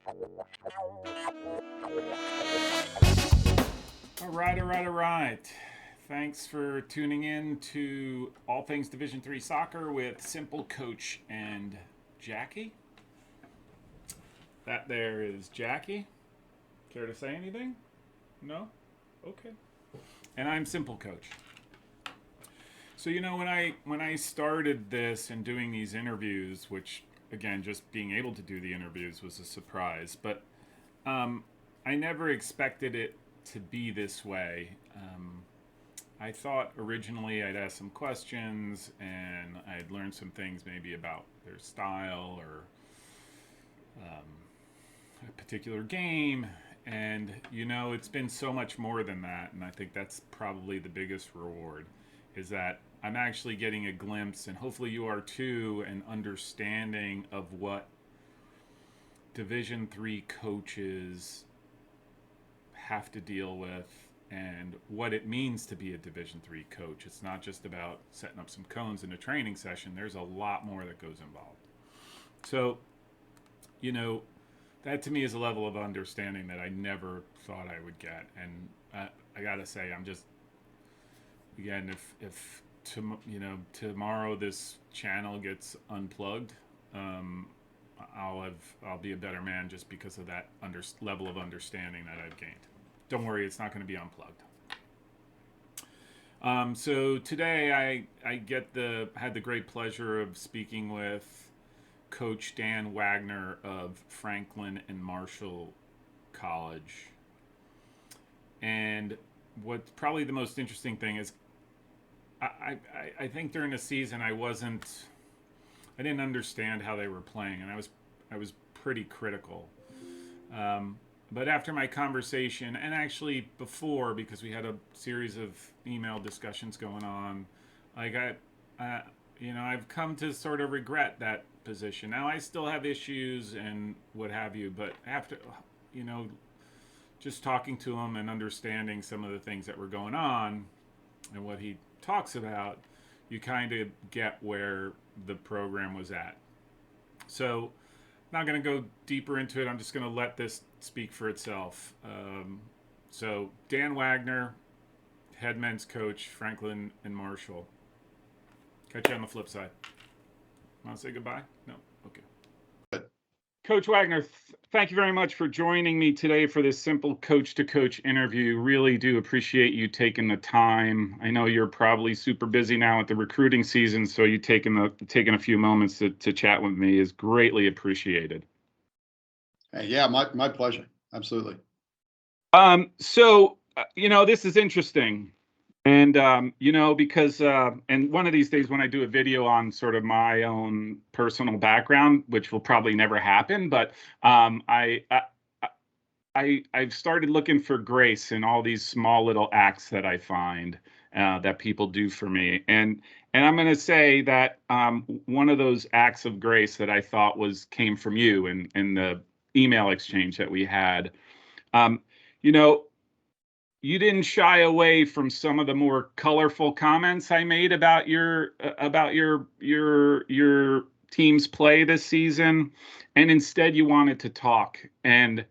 All right. Thanks for tuning in to All Things Division 3 Soccer with SimpleCoach and Jackie. That there is Jackie. Care to say anything? No? Okay. And I'm SimpleCoach. So when I started this and doing these interviews, which again just being able to do the interviews was a surprise, but I never expected it to be this way. I thought originally I'd ask some questions and I'd learn some things maybe about their style or a particular game. And it's been so much more than that. And I think that's probably the biggest reward is that I'm actually getting a glimpse, and hopefully you are too, an understanding of what Division 3 coaches have to deal with and what it means to be a Division 3 coach. It's not just about setting up some cones in a training session. There's a lot more that goes involved. So, that to me is a level of understanding that I never thought I would get. And I gotta say, I'm just, again, if tomorrow this channel gets unplugged, I'll be a better man just because of that level of understanding that I've gained. Don't worry, it's not going to be unplugged. So today I had the great pleasure of speaking with Coach Dan Wagner of Franklin and Marshall College. And what's probably the most interesting thing is I think during the season I didn't understand how they were playing, and I was pretty critical. But after my conversation, and actually before, because we had a series of email discussions going on, I've come to sort of regret that position. Now I still have issues and what have you, but after, just talking to him and understanding some of the things that were going on and what he talks about, you kind of get where the program was at. So I'm not going to go deeper into it. I'm just going to let this speak for itself. So Dan Wagner, head men's coach, Franklin and Marshall. Catch you on the flip side. Want to say goodbye? No? Okay. Coach Wagner, thank you very much for joining me today for this simple coach to coach interview. Really do appreciate you taking the time. I know you're probably super busy now with the recruiting season, so you taking a few moments to chat with me is greatly appreciated. Yeah, my pleasure. Absolutely. So this is interesting. And, because, and one of these days when I do a video on sort of my own personal background, which will probably never happen, but I've started looking for grace in all these small little acts that I find that people do for me. And I'm going to say that one of those acts of grace that I thought came from you in the email exchange that we had. You didn't shy away from some of the more colorful comments I made about your team's play this season, and instead you wanted to talk. And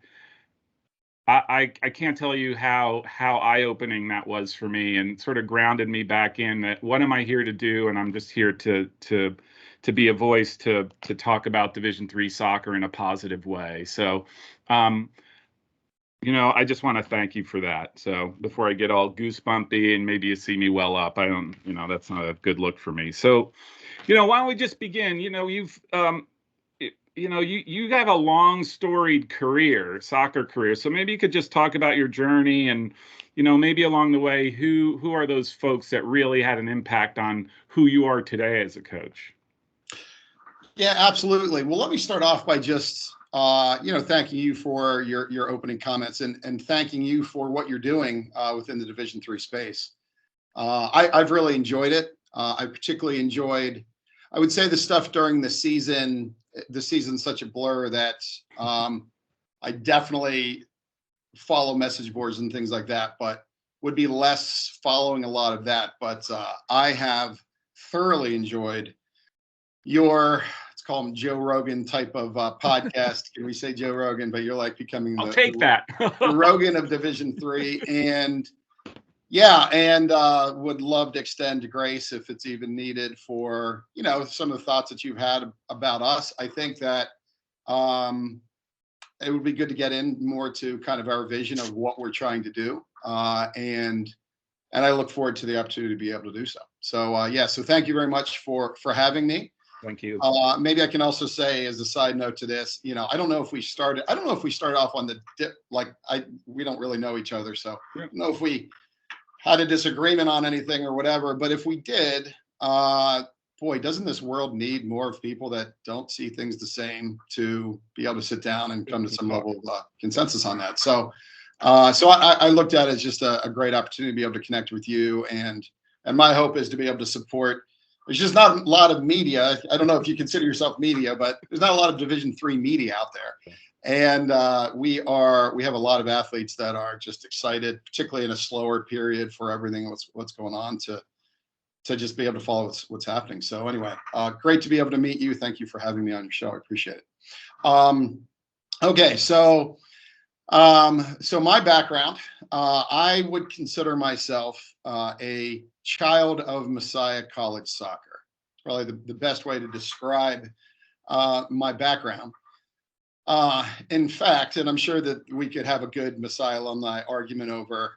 I can't tell you how eye-opening that was for me, and sort of grounded me back in that what am I here to do? And I'm just here to be a voice to talk about Division 3 soccer in a positive way. So. I just want to thank you for that. So before I get all goosebumpy and maybe you see me well up, I don't, that's not a good look for me. So, why don't we just begin? You have a long storied soccer career. So maybe you could just talk about your journey and, maybe along the way, who are those folks that really had an impact on who you are today as a coach? Yeah, absolutely. Well, let me start off by just thanking you for your opening comments and thanking you for what you're doing within the Division 3 space. I've really enjoyed it. I particularly enjoyed, I would say, the stuff during the season. The season's such a blur that I definitely follow message boards and things like that, but would be less following a lot of that. But I have thoroughly enjoyed your let's call them Joe Rogan type of podcast. Can we say Joe Rogan? But you're like becoming I'll take that. the Rogan of Division III. And yeah, and would love to extend grace if it's even needed for, some of the thoughts that you've had about us. I think that it would be good to get in more to kind of our vision of what we're trying to do. And I look forward to the opportunity to be able to do so. So yeah, so thank you very much for having me. Thank you. Maybe I can also say as a side note to this, I don't know if we started off on the dip, we don't really know each other. So I don't know if we had a disagreement on anything or whatever, but if we did, boy, doesn't this world need more of people that don't see things the same to be able to sit down and come to some level of consensus on that. So I looked at it as just a great opportunity to be able to connect with you. And my hope is to be able to support. There's just not a lot of media. I don't know if you consider yourself media, but there's not a lot of Division III media out there. And we have a lot of athletes that are just excited, particularly in a slower period for everything what's going on to just be able to follow what's happening. So anyway, great to be able to meet you. Thank you for having me on your show. I appreciate it. Okay, so my background, I would consider myself a child of Messiah College Soccer. Probably the best way to describe my background. In fact, and I'm sure that we could have a good Messiah alumni argument over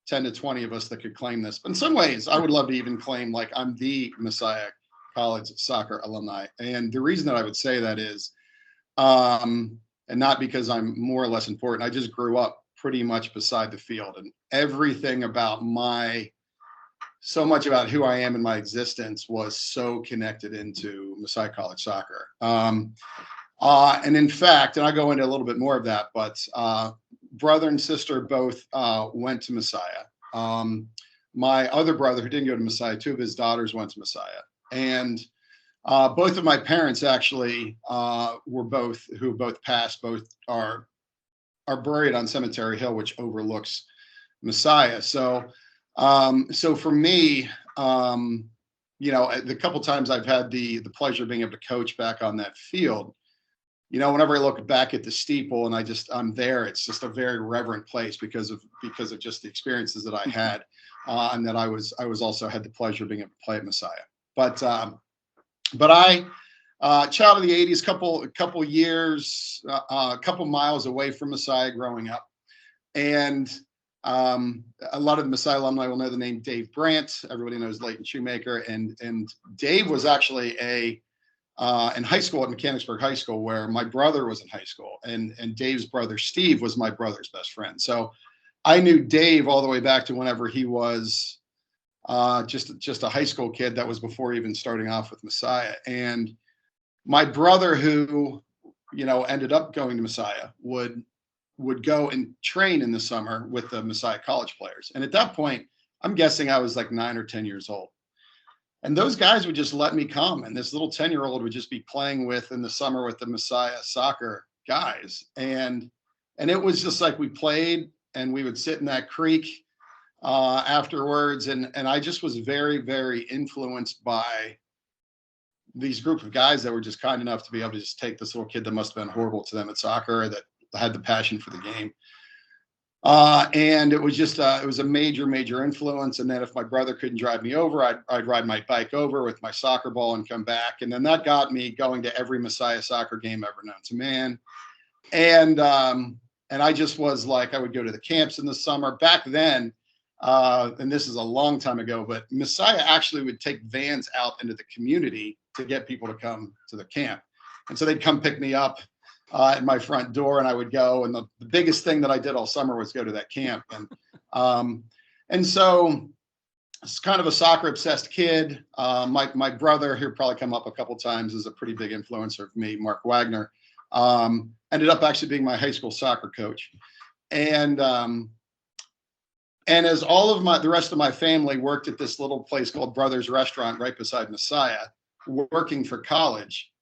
10 to 20 of us that could claim this. But in some ways, I would love to even claim like I'm the Messiah College Soccer alumni. And the reason that I would say that is, and not because I'm more or less important, I just grew up pretty much beside the field, and everything about so much about who I am in my existence was so connected into Messiah College Soccer. And in fact, and I'll go into a little bit more of that, but brother and sister both went to Messiah. My other brother, who didn't go to Messiah, two of his daughters went to Messiah. And both of my parents actually who both passed, both are buried on Cemetery Hill, which overlooks Messiah. So for me, the couple times I've had the pleasure of being able to coach back on that field, whenever I look back at the steeple and I'm there, it's just a very reverent place because of just the experiences that I had, and that I was also had the pleasure of being able to play at Messiah. But I, child of the 80s, couple years, a couple miles away from Messiah growing up. And a lot of the Messiah alumni will know the name Dave Brandt. Everybody knows Leighton Shoemaker. And Dave was actually in high school at Mechanicsburg High School, where my brother was in high school. And Dave's brother, Steve, was my brother's best friend. So I knew Dave all the way back to whenever he was just a high school kid. That was before even starting off with Messiah. And my brother, who ended up going to Messiah, would go and train in the summer with the Messiah college players. And at that point, I'm guessing I was like 9 or 10 years old. And those guys would just let me come, and this little 10-year-old would just be playing in the summer with the Messiah soccer guys. And it was just like we played, and we would sit in that creek afterwards. And I just was very, very influenced by these group of guys that were just kind enough to be able to just take this little kid that must have been horrible to them at soccer, that had the passion for the game. And it was just, it was a major, major influence. And then if my brother couldn't drive me over, I'd ride my bike over with my soccer ball and come back. And then that got me going to every Messiah soccer game ever known to man. And I just was like, I would go to the camps in the summer back then. And this is a long time ago, but Messiah actually would take vans out into the community to get people to come to the camp. And so they'd come pick me up at my front door, and I would go. And the biggest thing that I did all summer was go to that camp. And so it's kind of a soccer obsessed kid. My brother, who'll probably come up a couple times, is a pretty big influencer for me, Mark Wagner. Ended up actually being my high school soccer coach. And as all of the rest of my family worked at this little place called Brothers Restaurant right beside Messiah, working for college,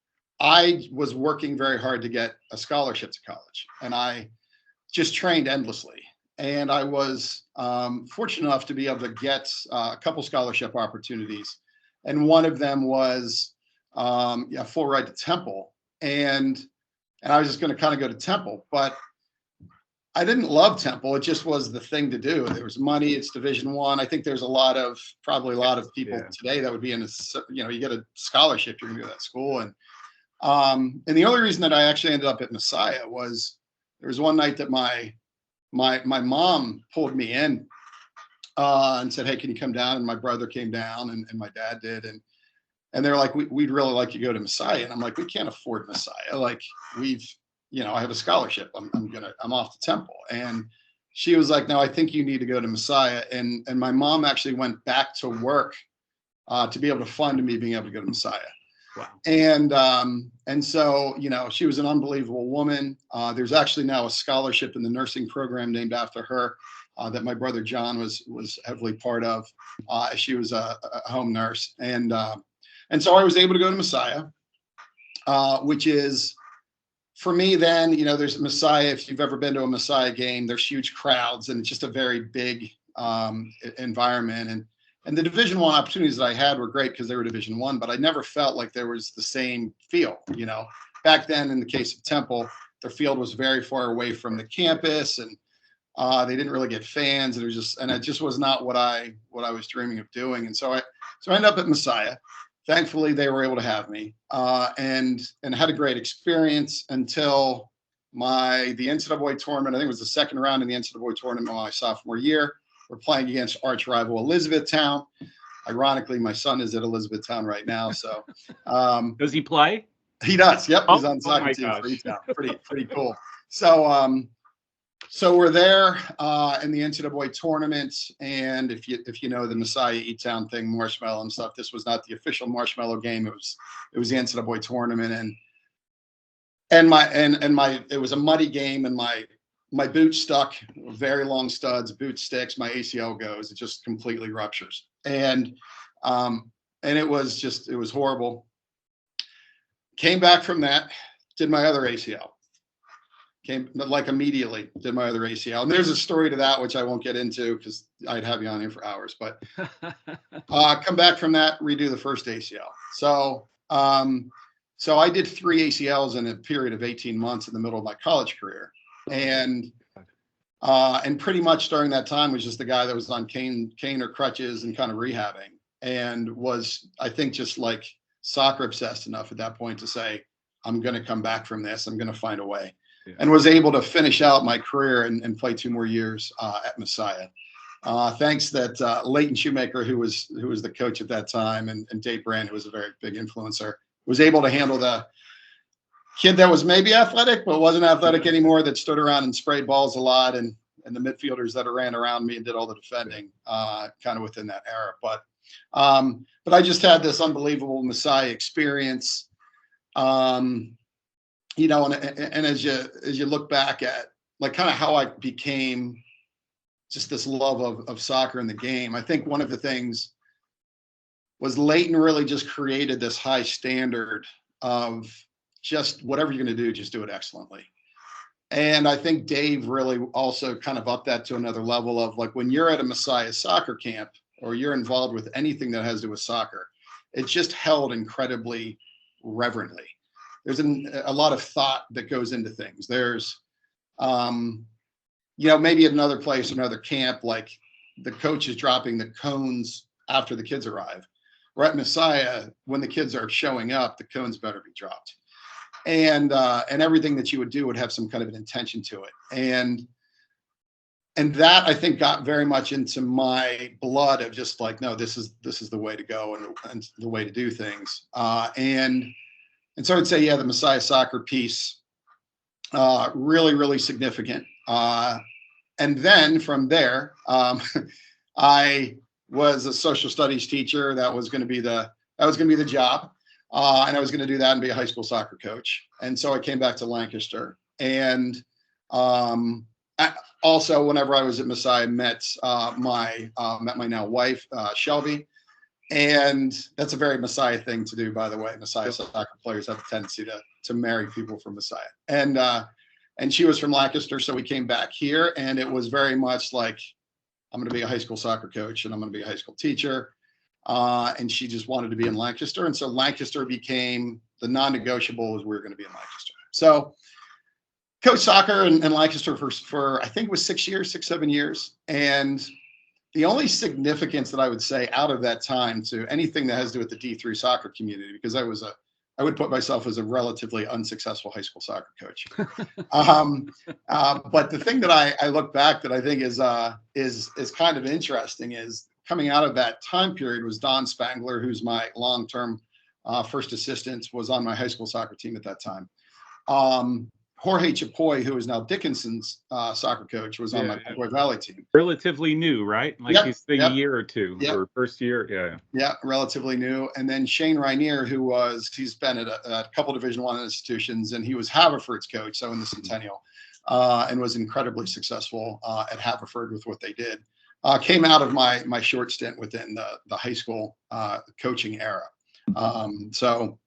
I was working very hard to get a scholarship to college, and I just trained endlessly. And I was fortunate enough to be able to get a couple scholarship opportunities. And one of them was yeah, full ride to Temple, and I was just going to kind of go to Temple, but I didn't love Temple. It just was the thing to do. There was money. It's Division One. I think there's probably a lot of people today that would be in a, you get a scholarship, you're going to go to that school. And the only reason that I actually ended up at Messiah was there was one night that my mom pulled me in and said, "Hey, can you come down?" And my brother came down, and my dad did, and they're like, "We'd really like you to go to Messiah." And I'm like, "We can't afford Messiah. Like, I have a scholarship. I'm off to Temple." And she was like, "No, I think you need to go to Messiah." And my mom actually went back to work to be able to fund me being able to go to Messiah. Wow. And so, she was an unbelievable woman. There's actually now a scholarship in the nursing program named after her that my brother John was heavily part of. She was a home nurse. And so I was able to go to Messiah, which is, for me then, there's Messiah. If you've ever been to a Messiah game, there's huge crowds, and it's just a very big environment. And the Division One opportunities that I had were great because they were Division One, but I never felt like there was the same feel. Back then, in the case of Temple, their field was very far away from the campus, and they didn't really get fans, and it just was not what I was dreaming of doing. And so I ended up at Messiah. Thankfully, they were able to have me, and had a great experience until the NCAA tournament. I think it was the second round in the NCAA tournament my sophomore year. We're playing against arch rival Elizabethtown. Ironically, my son is at Elizabethtown right now. So, does he play? He does. Yep, he's on the soccer team for Etown. Pretty cool. So, so we're there in the NCAA tournament, and if you know the Messiah Etown thing, marshmallow and stuff, this was not the official marshmallow game. It was the NCAA tournament, and it was a muddy game, and my boot stuck, very long studs, boot sticks, my ACL goes, it just completely ruptures. And it was horrible. Came back from that, did my other ACL. Came like immediately, did my other ACL. And there's a story to that, which I won't get into because I'd have you on here for hours, but come back from that, redo the first ACL. So I did 3 ACLs in a period of 18 months in the middle of my college career. And pretty much during that time was just the guy that was on cane or crutches and kind of rehabbing, and was, I think, just like soccer obsessed enough at that point to say, I'm going to come back from this. I'm going to find a way. Yeah. And was able to finish out my career and play 2 more years at Messiah. Thanks that Leighton Shoemaker, who was the coach at that time, and Dave Brand, who was a very big influencer, was able to handle the kid that was maybe athletic, but wasn't athletic anymore, that stood around and sprayed balls a lot, and the midfielders that ran around me and did all the defending kind of within that era. But I just had this unbelievable Messiah experience. And as you look back at like kind of how I became just this love of soccer and the game, I think one of the things was Leighton really just created this high standard of just whatever you're going to do, just do it excellently. And I think Dave really also kind of upped that to another level of like, when you're at a Messiah soccer camp or you're involved with anything that has to do with soccer, it's just held incredibly reverently. There's a lot of thought that goes into things. There's, maybe at another place, another camp, like the coach is dropping the cones after the kids arrive. We're at Messiah, when the kids are showing up, the cones better be dropped. And everything that you would do would have some kind of an intention to it. And that, I think, got very much into my blood of just like, no, this is the way to go and the way to do things. And so I'd say, yeah, the Messiah soccer piece, really, really significant. And then from there, I was a social studies teacher. That was going to be the job. And I was going to do that and be a high school soccer coach. And so I came back to Lancaster, and also whenever I was at Messiah, met my now wife, Shelby. And that's a very Messiah thing to do, by the way. Messiah soccer players have a tendency to marry people from Messiah. And she was from Lancaster, so we came back here, and it was very much like, I'm going to be a high school soccer coach, and I'm going to be a high school teacher. and she just wanted to be in Lancaster. And so Lancaster became the non-negotiable, was we were going to be in Lancaster. So coach soccer in Lancaster for I think it was 6 years, 7 years. And the only significance that I would say out of that time to anything that has to do with the D3 soccer community, because I would put myself as a relatively unsuccessful high school soccer coach. But the thing that I look back that I think is kind of interesting is coming out of that time period was Don Spangler, who's my long-term first assistant, was on my high school soccer team at that time. Jorge Chapoy, who is now Dickinson's soccer coach, was on my Convoy Valley team. Relatively new, right? Like he's a year or two, or first year. Yeah, relatively new. And then Shane Rainier, he's been at a couple Division I institutions, and he was Haverford's coach, so in the Centennial, and was incredibly successful at Haverford with what they did. Came out of my short stint within the high school coaching era. So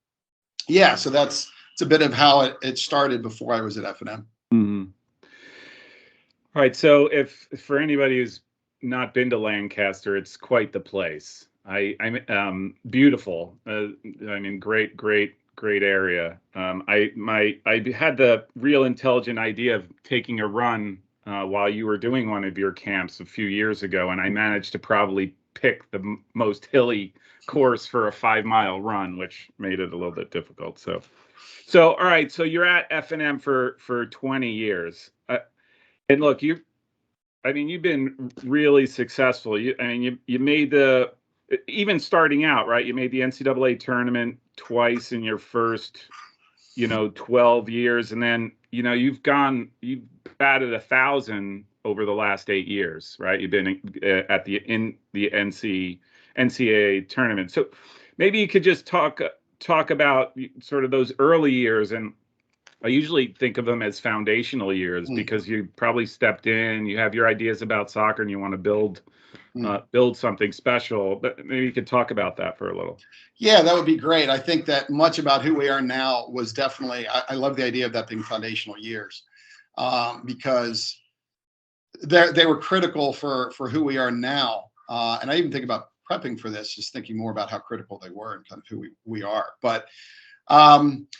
that's it's a bit of how it started before I was at F&M. Mm-hmm. All right. So if for anybody who's not been to Lancaster, it's quite the place. I'm beautiful. I mean, great area. I had the real intelligent idea of taking a run while you were doing one of your camps a few years ago, and I managed to probably pick the most hilly course for a 5-mile run, which made it a little bit difficult. So all right. So you're at F&M for 20 years, and look, you've been really successful. You made even starting out, right? You made the NCAA tournament twice in your first, 12 years, and then you've batted 1,000 over the last 8 years, right? You've been in the NCAA tournament. So maybe you could just talk about sort of those early years. And I usually think of them as foundational years because you probably stepped in, you have your ideas about soccer, and you want to build something special. But maybe you could talk about that for a little. Yeah, that would be great. I think that much about who we are now was definitely, I love the idea of that being foundational years, because they were critical for who we are now. And I even think about prepping for this, just thinking more about how critical they were and kind of who we are. But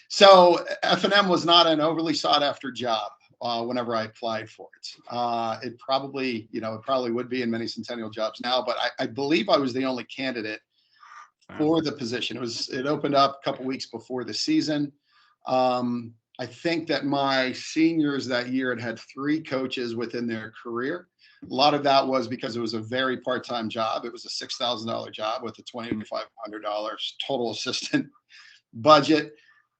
so F&M was not an overly sought after job whenever I applied for it. It probably would be in many Centennial jobs now, but I believe I was the only candidate for the position. It opened up a couple weeks before the season. I think that my seniors that year had 3 coaches within their career. A lot of that was because it was a very part-time job. It was a $6,000 job with a $2,500 total assistant budget.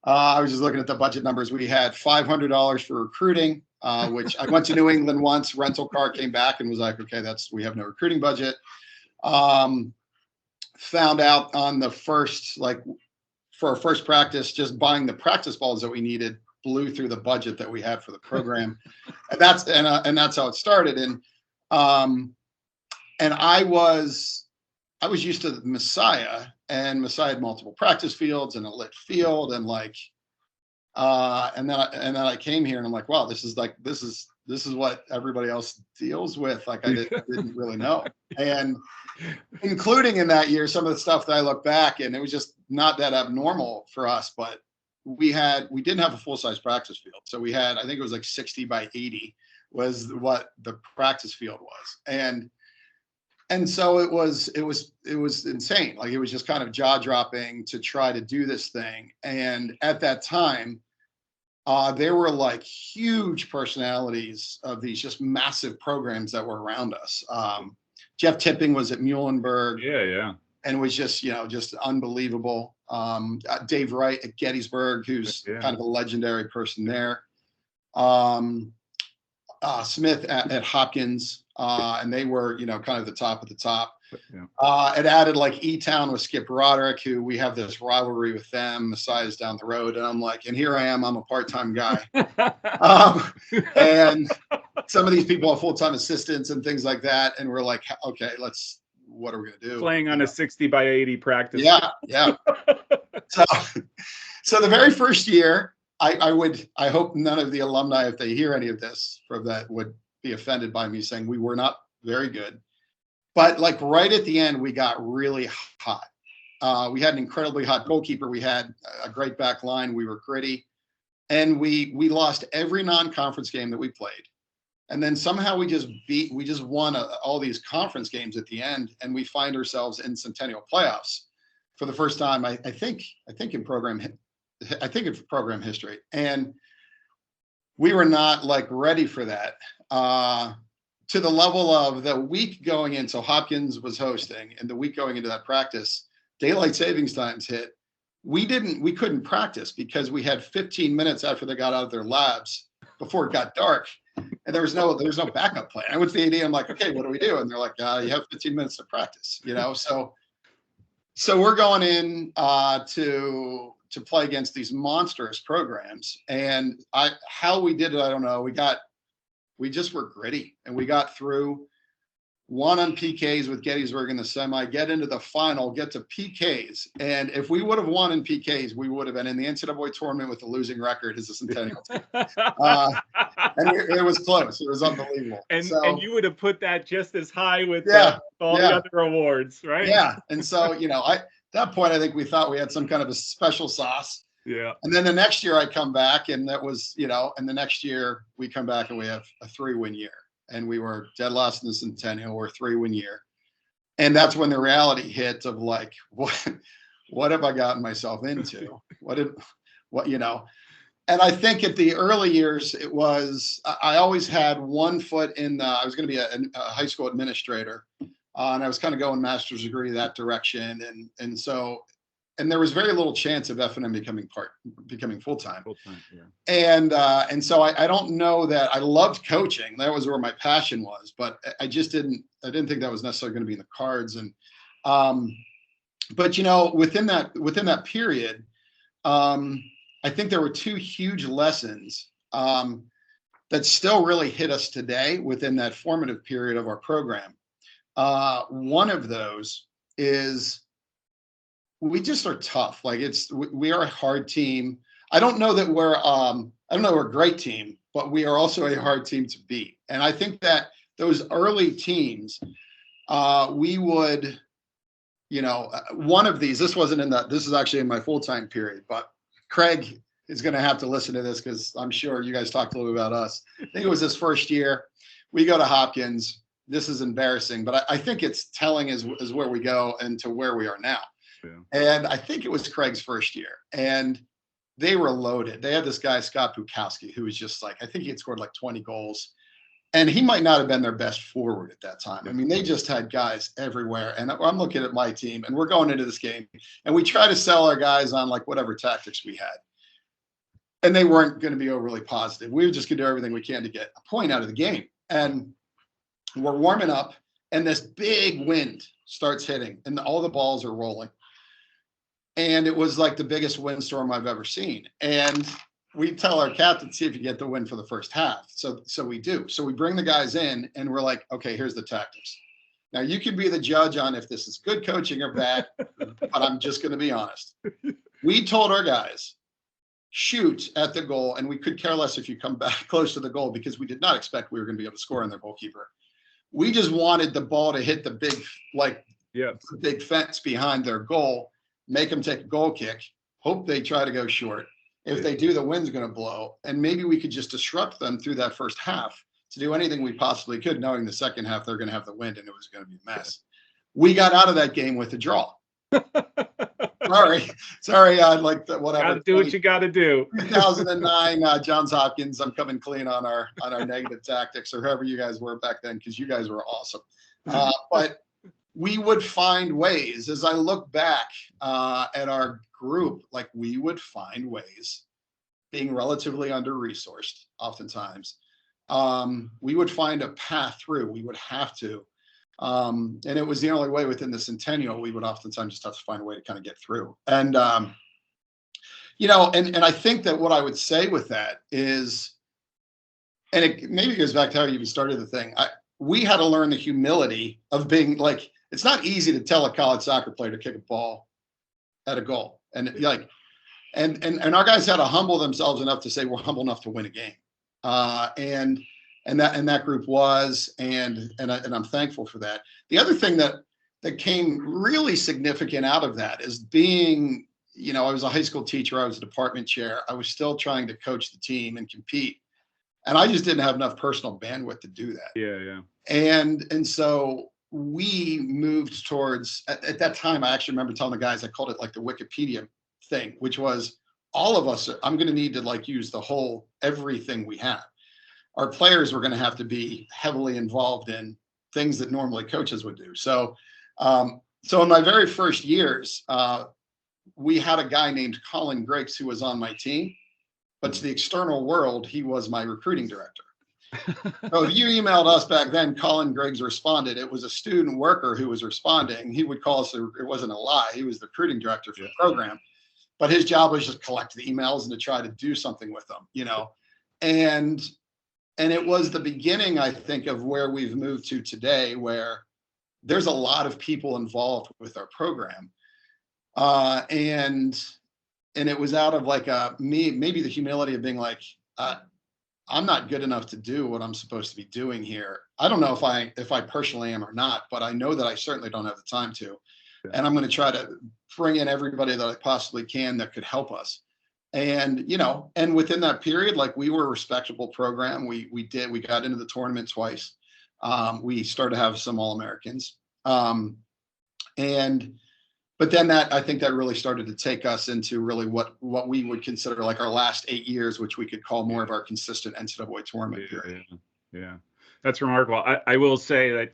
I was just looking at the budget numbers. We had $500 for recruiting, which I went to New England once. Rental car came back and was like, okay, we have no recruiting budget. Found out on the first, for our first practice, just buying the practice balls that we needed blew through the budget that we had for the program. And that's how it started. And I was used to Messiah, and Messiah had multiple practice fields and a lit field, and and then I came here and I'm like, wow, this is what everybody else deals with. I didn't really know. And including in that year, some of the stuff that I look back, and it was just not that abnormal for us, but we didn't have a full-size practice field. So we had, I think it was 60 by 80 was what the practice field was. And so it was insane. It was just kind of jaw-dropping to try to do this thing. And at that time, there were huge personalities of these just massive programs that were around us. Jeff Tipping was at Muhlenberg. Yeah. And was just unbelievable. Dave Wright at Gettysburg, who's kind of a legendary person there. Smith at Hopkins, and they were, kind of the top of the top. Yeah. It added E-Town with Skip Roderick, who we have this rivalry with them. Messiah's down the road, and I'm and here I am, I'm a part-time guy. And some of these people are full-time assistants and things like that, and we're like, okay, what are we gonna do? Playing on a 60 by 80 practice. Yeah. So the very first year, I hope none of the alumni, if they hear any of this from that, would be offended by me saying we were not very good. But like right at the end, we got really hot. We had an incredibly hot goalkeeper. We had a great back line. We were gritty, and we lost every non-conference game that we played. And then somehow we just won all these conference games at the end, and we find ourselves in Centennial playoffs for the first time. I think in program history, and we were not like ready for that. To the level of the week going in, so Hopkins was hosting, and the week going into that practice, daylight savings times hit. We couldn't practice because we had 15 minutes after they got out of their labs before it got dark, and there was no backup plan. I went to the AD. I'm like, okay, what do we do? And they're like, you have 15 minutes to practice, So we're going in to play against these monstrous programs, and how we did it, I don't know. We just were gritty, and we got through, won on PKs with Gettysburg in the semi, get into the final, get to PKs. And if we would have won in PKs, we would have been in the NCAA tournament with a losing record as a Centennial team. It was close. It was unbelievable. And you would have put that just as high with all the other awards, right? Yeah. And so, at that point, I think we thought we had some kind of a special sauce. Yeah. And then the next year I come back, and that was, and the next year we come back and we have a 3-win year. And we were dead last in the Centennial. We're a 3-win year. And that's when the reality hit of like, what have I gotten myself into? And I think at the early years, it was, I always had one foot in, I was going to be a high school administrator, and I was kind of going master's degree that direction. And there was very little chance of F&M becoming full-time. Yeah. And so I don't know that I loved coaching. That was where my passion was, but I didn't think that was necessarily going to be in the cards. And, but within that period, I think there were 2 huge lessons that still really hit us today within that formative period of our program. One of those is we just are tough. Like we are a hard team. I don't know that we're a great team, but we are also a hard team to beat. And I think that those early teams, we would, one of these, this is actually in my full-time period, but Craig is going to have to listen to this because I'm sure you guys talked a little bit about us. I think it was his first year. We go to Hopkins. This is embarrassing, but I think it's telling as where we go and to where we are now. Yeah. And I think it was Craig's first year, and they were loaded. They had this guy, Scott Bukowski, who was just like, I think he had scored like 20 goals, and he might not have been their best forward at that time. I mean, they just had guys everywhere. And I'm looking at my team, and we're going into this game, and we try to sell our guys on like whatever tactics we had. And they weren't going to be overly positive. We were just going to do everything we can to get a point out of the game. And we're warming up, and this big wind starts hitting, and all the balls are rolling. And it was like the biggest windstorm I've ever seen. And we tell our captain, see if you get the win for the first half. So we do. So we bring the guys in, and we're like, okay, here's the tactics. Now you can be the judge on if this is good coaching or bad, but I'm just going to be honest. We told our guys, shoot at the goal, and we could care less if you come back close to the goal because we did not expect we were going to be able to score on their goalkeeper. We just wanted the ball to hit the big fence behind their goal, make them take a goal kick, hope they try to go short. If they do, the wind's going to blow. And maybe we could just disrupt them through that first half to do anything we possibly could, knowing the second half they're going to have the wind and it was going to be a mess. We got out of that game with a draw. Sorry. I'd like that. Whatever. Got to do what you got to do. 2009, Johns Hopkins. I'm coming clean on our negative tactics, or whoever you guys were back then, because you guys were awesome. But we would find ways. As I look back at our group, like we would find ways, being relatively under-resourced, oftentimes. We would find a path through. We would have to. And it was the only way within the Centennial. We would oftentimes just have to find a way to kind of get through. And, and I think that what I would say with that is, and it maybe goes back to how you even started the thing. We had to learn the humility of being like, it's not easy to tell a college soccer player to kick a ball at a goal. And like, and our guys had to humble themselves enough to say, we're humble enough to win a game. And that group was, and I'm thankful for that. The other thing that came really significant out of that is being, I was a high school teacher, I was a department chair, I was still trying to coach the team and compete, and I just didn't have enough personal bandwidth to do that. Yeah. And so we moved towards, at that time, I actually remember telling the guys, I called it like the Wikipedia thing, which was all of us, I'm going to need to like use everything we have. Our players were going to have to be heavily involved in things that normally coaches would do. So in my very first years, we had a guy named Colin Griggs who was on my team, but to the external world, he was my recruiting director. So if you emailed us back then, Colin Griggs responded. It was a student worker who was responding. He would call us, it wasn't a lie. He was the recruiting director for the program, but his job was just collect the emails and to try to do something with them, and it was the beginning, I think, of where we've moved to today, where there's a lot of people involved with our program. And it was out of like maybe the humility of being like, I'm not good enough to do what I'm supposed to be doing here. I don't know if I personally am or not, but I know that I certainly don't have the time to. And I'm going to try to bring in everybody that I possibly can that could help us. And, and within that period, like we were a respectable program. We got into the tournament twice. We started to have some All-Americans. But then I think that really started to take us into really what we would consider like our last 8 years, which we could call more of our consistent NCAA tournament period. Yeah. That's remarkable. I will say that,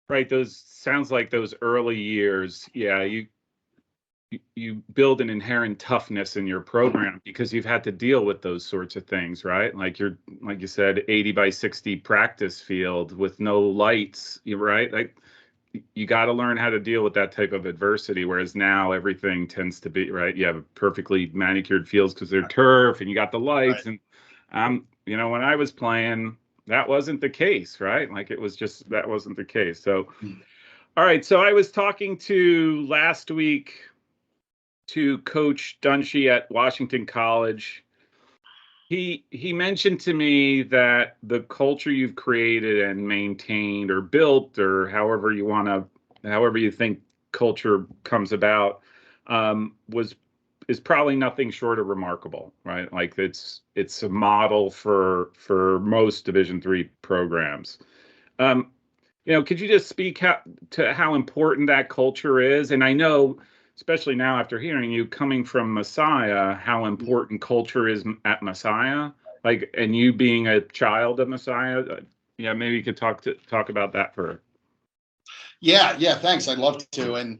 right, sounds like those early years, you build an inherent toughness in your program because you've had to deal with those sorts of things, right? Like you said, 80 by 60 practice field with no lights, right? Like you got to learn how to deal with that type of adversity. Whereas now everything tends to be, right, you have perfectly manicured fields because they're turf and you got the lights. Right. And, when I was playing, that wasn't the case, right? Like that wasn't the case. So, all right. So I was talking last week to Coach Dunshee at Washington College. He mentioned to me that the culture you've created and maintained or built, or however you think culture comes about, is probably nothing short of remarkable, right? Like it's a model for most Division III programs. Could you just speak to how important that culture is? And I know, especially now after hearing you coming from Messiah, how important culture is at Messiah, like, and you being a child of Messiah. Maybe you could talk about that for. Yeah, thanks. I'd love to. And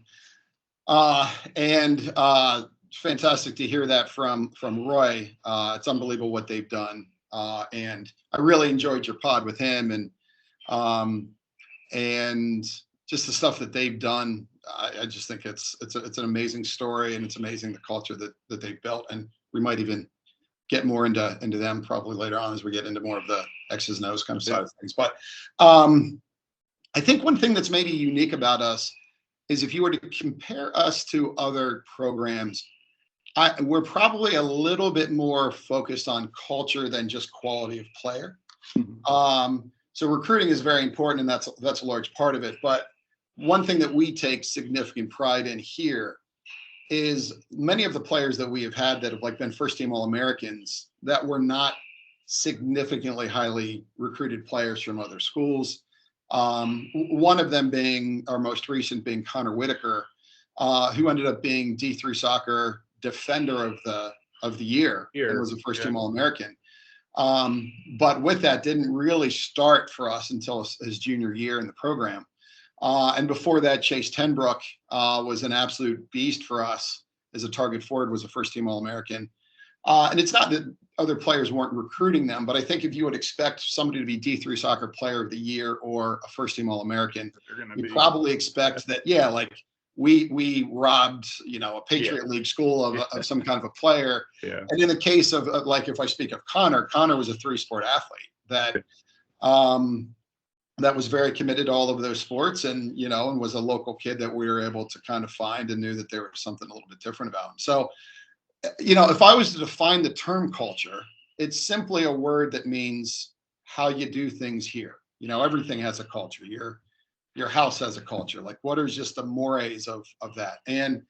fantastic to hear that from Roy. It's unbelievable what they've done. And I really enjoyed your pod with him and just the stuff that they've done. I just think it's an amazing story, and it's amazing the culture that they've built. And we might even get more into them probably later on as we get into more of the X's and O's kind of side of things. But I think one thing that's maybe unique about us is if you were to compare us to other programs, we're probably a little bit more focused on culture than just quality of player. So recruiting is very important, and that's a large part of it. But one thing that we take significant pride in here is many of the players that we have had that have like been first team All-Americans that were not significantly highly recruited players from other schools. One of them being our most recent being Connor Whitaker, who ended up being D3 Soccer Defender of the Year and was a first team All-American. But with that, didn't really start for us until his junior year in the program. And before that, Chase Tenbrook was an absolute beast for us as a target forward, was a first team All-American. And it's not that other players weren't recruiting them, but I think if you would expect somebody to be D3 Soccer Player of the Year or a first team All-American, you probably expect that, like we robbed, a Patriot League school of some kind of a player. Yeah. And in the case of like, if I speak of Connor was a 3-sport athlete that was very committed to all of those sports and was a local kid that we were able to kind of find and knew that there was something a little bit different about him. So, if I was to define the term culture, it's simply a word that means how you do things here. Everything has a culture. Your house has a culture. Like, what are just the mores of that? And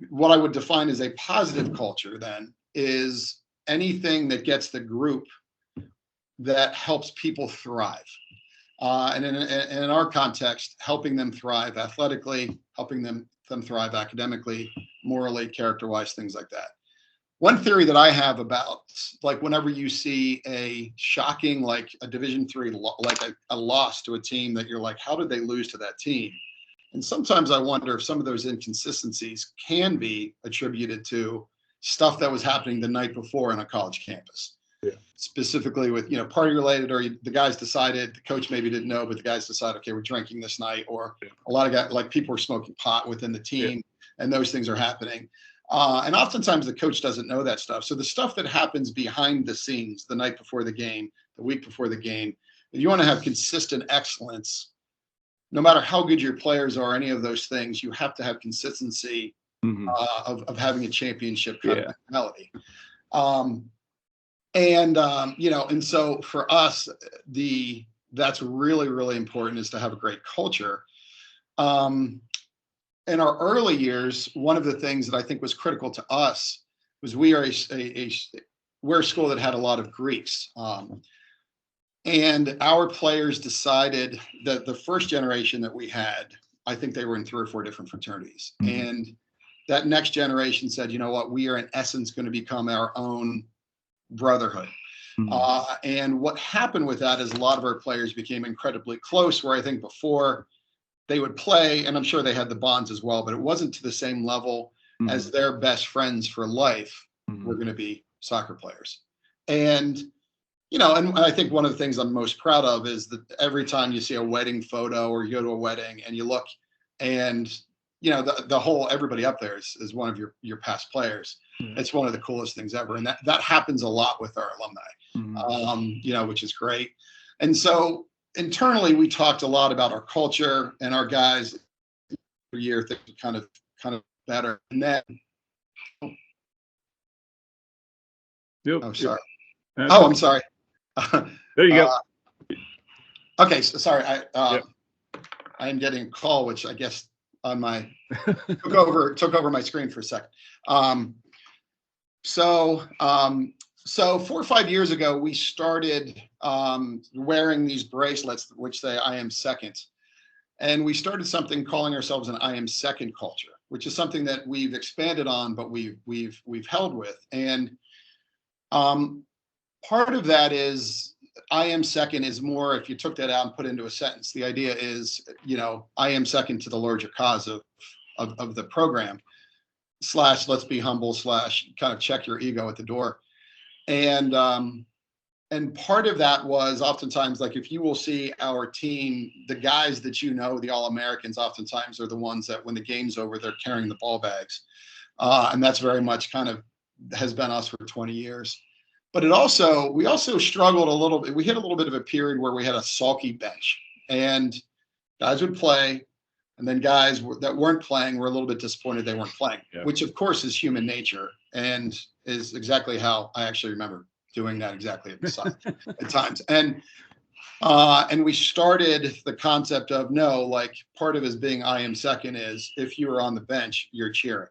what I would define as a positive culture then is anything that gets the group that helps people thrive. And in our context, helping them thrive athletically, helping them thrive academically, morally, character-wise, things like that. One theory that I have about, like, whenever you see a shocking, like a Division III, like a loss to a team that you're like, how did they lose to that team? And sometimes I wonder if some of those inconsistencies can be attributed to stuff that was happening the night before on a college campus. Yeah. Specifically with, party related, or the guys decided, the coach maybe didn't know, but the guys decided, okay, we're drinking this night, or a lot of guys, like, people were smoking pot within the team, and those things are happening. And oftentimes the coach doesn't know that stuff. So the stuff that happens behind the scenes, the night before the game, the week before the game, if you want to have consistent excellence, no matter how good your players are, any of those things, you have to have consistency of having a championship kind of mentality. And so for us, that's really, really important, is to have a great culture. In our early years, one of the things that I think was critical to us was we're a school that had a lot of Greeks. And our players decided that the first generation that we had, I think they were in 3 or 4 different fraternities. And that next generation said, you know what, we are in essence going to become our own brotherhood. And what happened with that is a lot of our players became incredibly close, where I think before they would play, and I'm sure they had the bonds as well, but it wasn't to the same level as their best friends for life were going to be soccer players. And, and I think one of the things I'm most proud of is that every time you see a wedding photo, or you go to a wedding and you look, and, the whole, everybody up there is one of your past players. It's one of the coolest things ever. And that happens a lot with our alumni, which is great. And so internally, we talked a lot about our culture and our guys. Every year, things are kind of better. And then, I'm sorry. I'm sorry. There you go. Okay, so sorry. I am getting a call, which I guess on my took over my screen for a second. So 4 or 5 years ago, we started wearing these bracelets, which say "I am second," and we started something calling ourselves an "I am second" culture, which is something that we've expanded on, but we've held with. And part of that is "I am second" is more, if you took that out and put it into a sentence, the idea is, I am second to the larger cause of the program. / let's be humble / kind of check your ego at the door. And part of that was oftentimes, like, if you will see our team, the guys that the All-Americans, oftentimes are the ones that when the game's over, they're carrying the ball bags. And that's very much kind of has been us for 20 years. But we also struggled a little bit. We hit a little bit of a period where we had a sulky bench, and guys would play, and then guys that weren't playing were a little bit disappointed they weren't playing, which of course is human nature, and is exactly how I actually remember doing that exactly at times. And we started the concept of, no, like, part of us being "I am second" is if you are on the bench, you're cheering.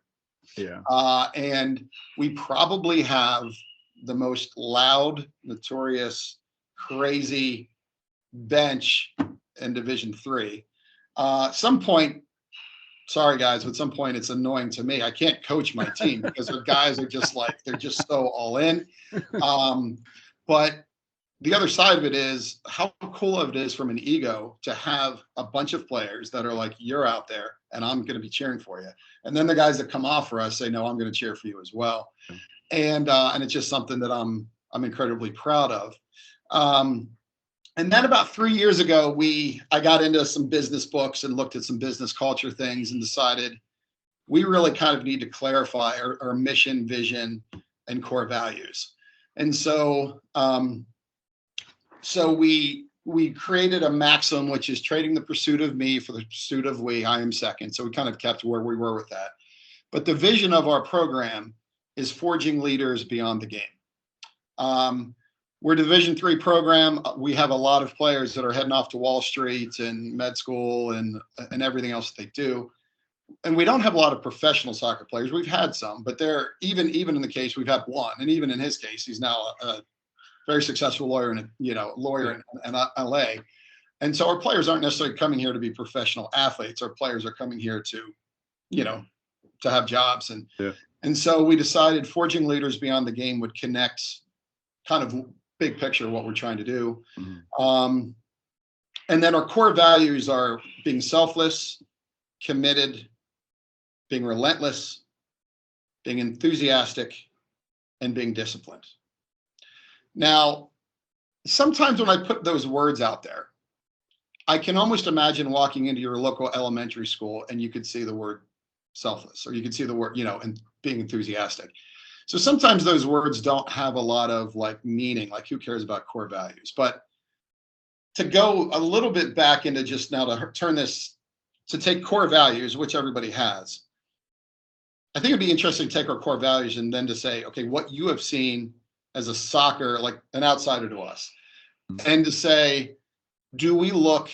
And we probably have the most loud, notorious, crazy bench in Division III. Some point, sorry guys, but at some point it's annoying to me. I can't coach my team because our guys are just like, they're just so all in. But the other side of it is how cool it is from an ego to have a bunch of players that are like, you're out there and I'm going to be cheering for you. And then the guys that come off for us say, no, I'm going to cheer for you as well. And it's just something that I'm incredibly proud of. And then about 3 years ago, I got into some business books and looked at some business culture things and decided we really kind of need to clarify our mission, vision, and core values. And so we created a Maxim, which is trading the pursuit of me for the pursuit of we. I am second. So we kind of kept where we were with that. But the vision of our program is forging leaders beyond the game. we're a Division III program. We have a lot of players that are heading off to Wall Street and med school and everything else that they do. And we don't have a lot of professional soccer players. We've had some, but they're even in the case we've had one, and even in his case, he's now a very successful lawyer in LA. And so our players aren't necessarily coming here to be professional athletes. Our players are coming here to, to have jobs. And so we decided Forging Leaders Beyond the Game would connect kind of big picture what we're trying to do. And then our core values are being selfless, committed, being relentless, being enthusiastic, and being disciplined. Now, sometimes when I put those words out there, I can almost imagine walking into your local elementary school and you could see the word selfless, or you could see the word, and being enthusiastic. So sometimes those words don't have a lot of meaning, like who cares about core values? But to go a little bit back into just now to turn this, to take core values, which everybody has, I think it'd be interesting to take our core values and then to say, okay, what you have seen as a soccer, like an outsider to us, and to say, do we look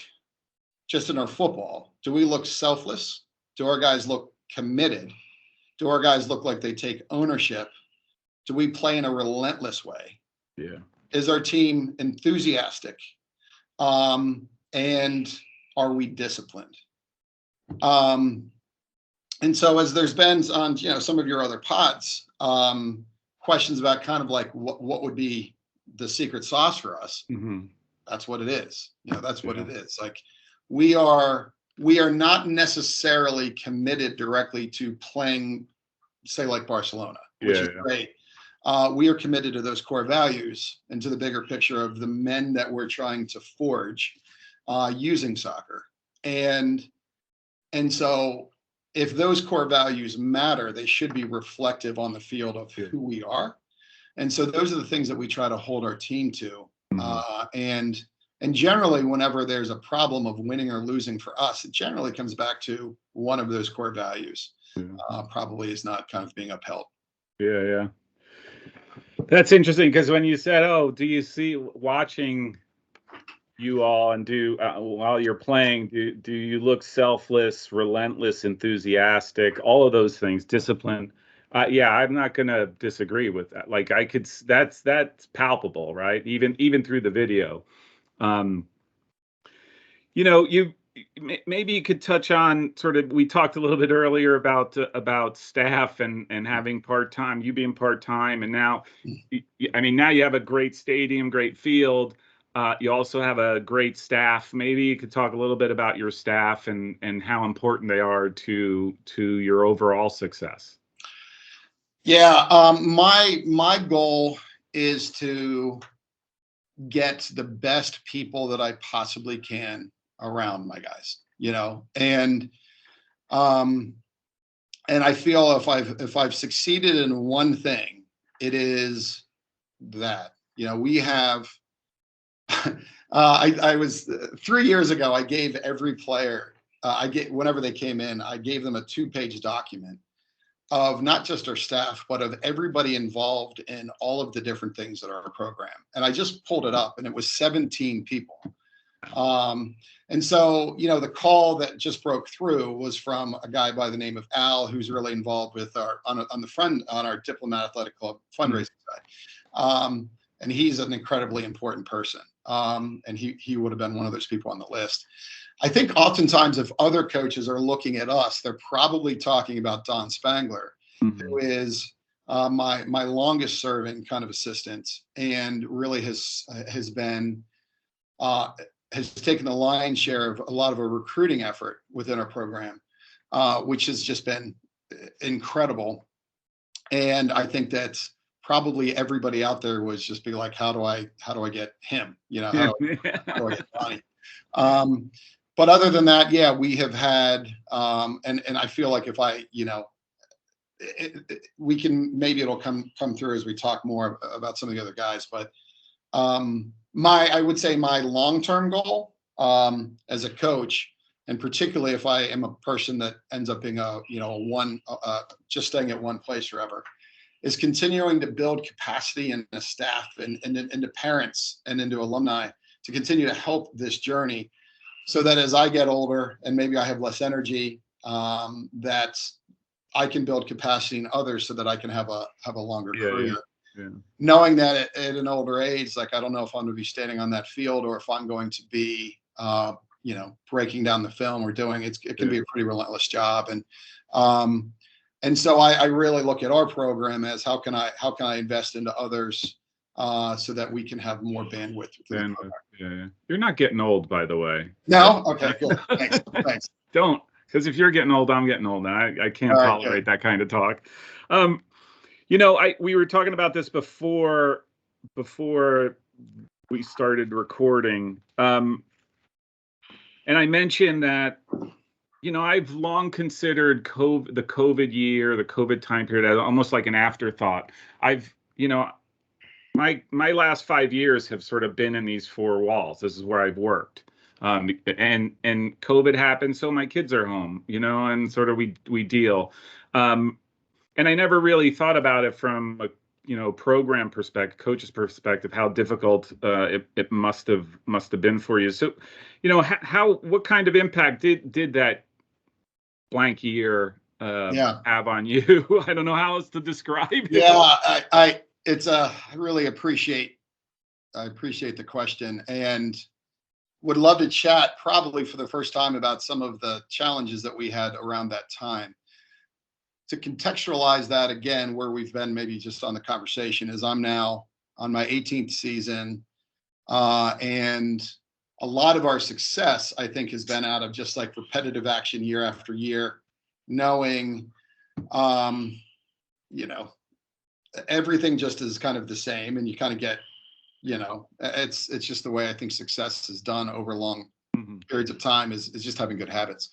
just in our football? Do we look selfless? Do our guys look committed? Do our guys look like they take ownership? Do we play in a relentless way? Yeah. Is our team enthusiastic? And are we disciplined? And so as there's been on, some of your other pods, questions about kind of like what would be the secret sauce for us. That's what it is. That's what it is. Like we are not necessarily committed directly to playing, say, like Barcelona, which is great. We are committed to those core values and to the bigger picture of the men that we're trying to forge using soccer. And so if those core values matter, they should be reflective on the field of who we are. And so those are the things that we try to hold our team to. And generally, whenever there's a problem of winning or losing for us, it generally comes back to one of those core values probably is not kind of being upheld. Yeah. That's interesting, because when you said, do you see watching you all and while you're playing, do you look selfless, relentless, enthusiastic, all of those things, disciplined? I'm not going to disagree with that. Like that's palpable, right? Even through the video. Maybe you could touch on sort of, we talked a little bit earlier about staff and having part-time, you being part-time, and now you have a great stadium, great field. You also have a great staff. Maybe you could talk a little bit about your staff and how important they are to your overall success. Yeah, my goal is to get the best people that I possibly can around my guys, and I feel if I've succeeded in one thing, it is that, we have, I was 3 years ago, I gave every player, whenever they came in, I gave them a 2-page document of not just our staff, but of everybody involved in all of the different things that are our program. And I just pulled it up and it was 17 people. And so, the call that just broke through was from a guy by the name of Al, who's really involved with on our Diplomat Athletic Club fundraising side. And he's an incredibly important person. And he would have been one of those people on the list. I think oftentimes if other coaches are looking at us, they're probably talking about Don Spangler, who is my longest serving kind of assistant, and really has taken the lion's share of a lot of a recruiting effort within our program, which has just been incredible. And I think that probably everybody out there was just be like, how do I get him? How do I get Donnie? But other than that, we have had, and I feel like if we can, maybe it'll come through as we talk more about some of the other guys. But I would say my long-term goal as a coach, and particularly if I am a person that ends up being just staying at one place forever, is continuing to build capacity in the staff and into parents and into alumni to continue to help this journey, so that as I get older and maybe I have less energy, that I can build capacity in others so that I can have a longer career. Yeah. Knowing that at an older age, like, I don't know if I'm going to be standing on that field or if I'm going to be, breaking down the film or doing it can be a pretty relentless job. And so I really look at our program as how can I invest into others, so that we can have more bandwidth within the program. Yeah. You're not getting old, by the way. No? Okay, good. Thanks. Don't, because if you're getting old, I'm getting old, and I can't tolerate that kind of talk. We were talking about this before we started recording, and I mentioned that I've long considered the COVID year, the COVID time period, as almost like an afterthought. My last 5 years have sort of been in these four walls. This is where I've worked. And COVID happened, so my kids are home, and sort of we deal. And I never really thought about it from a program perspective, coach's perspective, how difficult it must have been for you. So, what kind of impact did that blank year have on you? I don't know how else to describe it. Yeah, I really appreciate the question, and would love to chat probably for the first time about some of the challenges that we had around that time. To contextualize that again, where we've been maybe just on the conversation, is I'm now on my 18th season, and a lot of our success, I think, has been out of just like repetitive action year after year, knowing, everything just is kind of the same, and you kind of get, it's just the way I think success is done over long periods of time is just having good habits.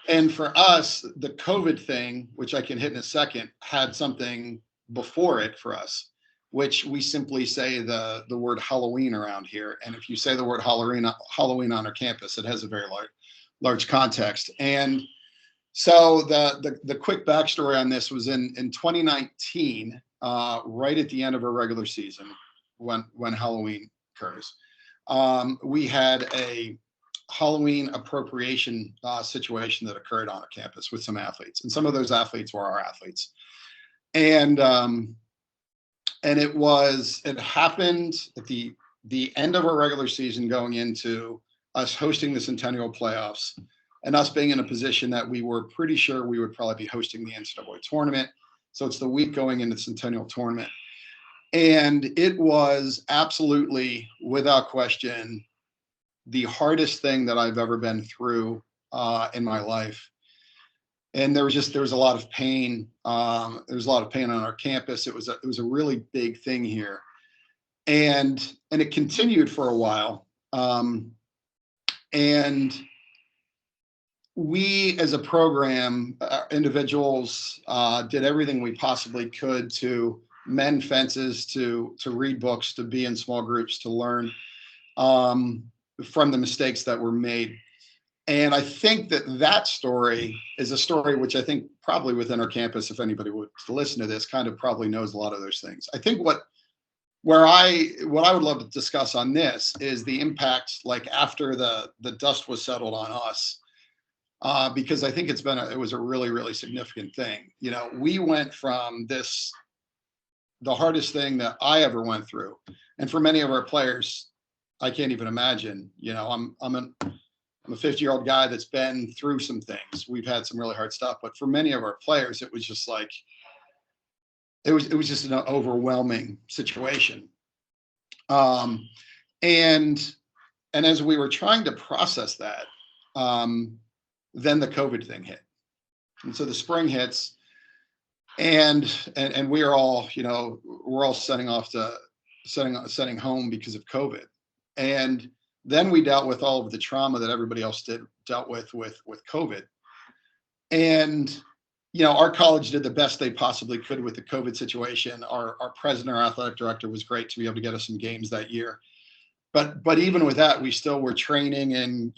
And for us, the COVID thing, which I can hit in a second, had something before it for us, which we simply say the word Halloween around here. And if you say the word Halloween on our campus, it has a very large context. And so the quick backstory on this was in 2019, right at the end of our regular season, when Halloween occurs, we had a Halloween appropriation situation that occurred on our campus with some athletes, and some of those athletes were our athletes, and it happened at the end of our regular season, going into us hosting the Centennial playoffs, and us being in a position that we were pretty sure we would probably be hosting the NCAA tournament. So it's the week going into the Centennial tournament, and it was absolutely, without question, the hardest thing that I've ever been through in my life. And there was a lot of pain. There was a lot of pain on our campus. It was a really big thing here, and it continued for a while. And we, as a program, individuals, did everything we possibly could to mend fences, to read books, to be in small groups, to learn from the mistakes that were made. And I think that story is a story which I think probably within our campus, if anybody would listen to this, kind of probably knows a lot of those things. I think what I would love to discuss on this is the impact, like after the dust was settled on us, because I think it was a really, really significant thing. We went from the hardest thing that I ever went through, and for many of our players, I can't even imagine. I'm a 50-year-old guy that's been through some things. We've had some really hard stuff, but for many of our players, it was just like it was just an overwhelming situation. And as we were trying to process that, then the COVID thing hit, and so the spring hits, and we are all, we're all setting home because of COVID. And then we dealt with all of the trauma that everybody else dealt with COVID. And, our college did the best they possibly could with the COVID situation. Our president, our athletic director, was great to be able to get us some games that year. But even with that, we still were training in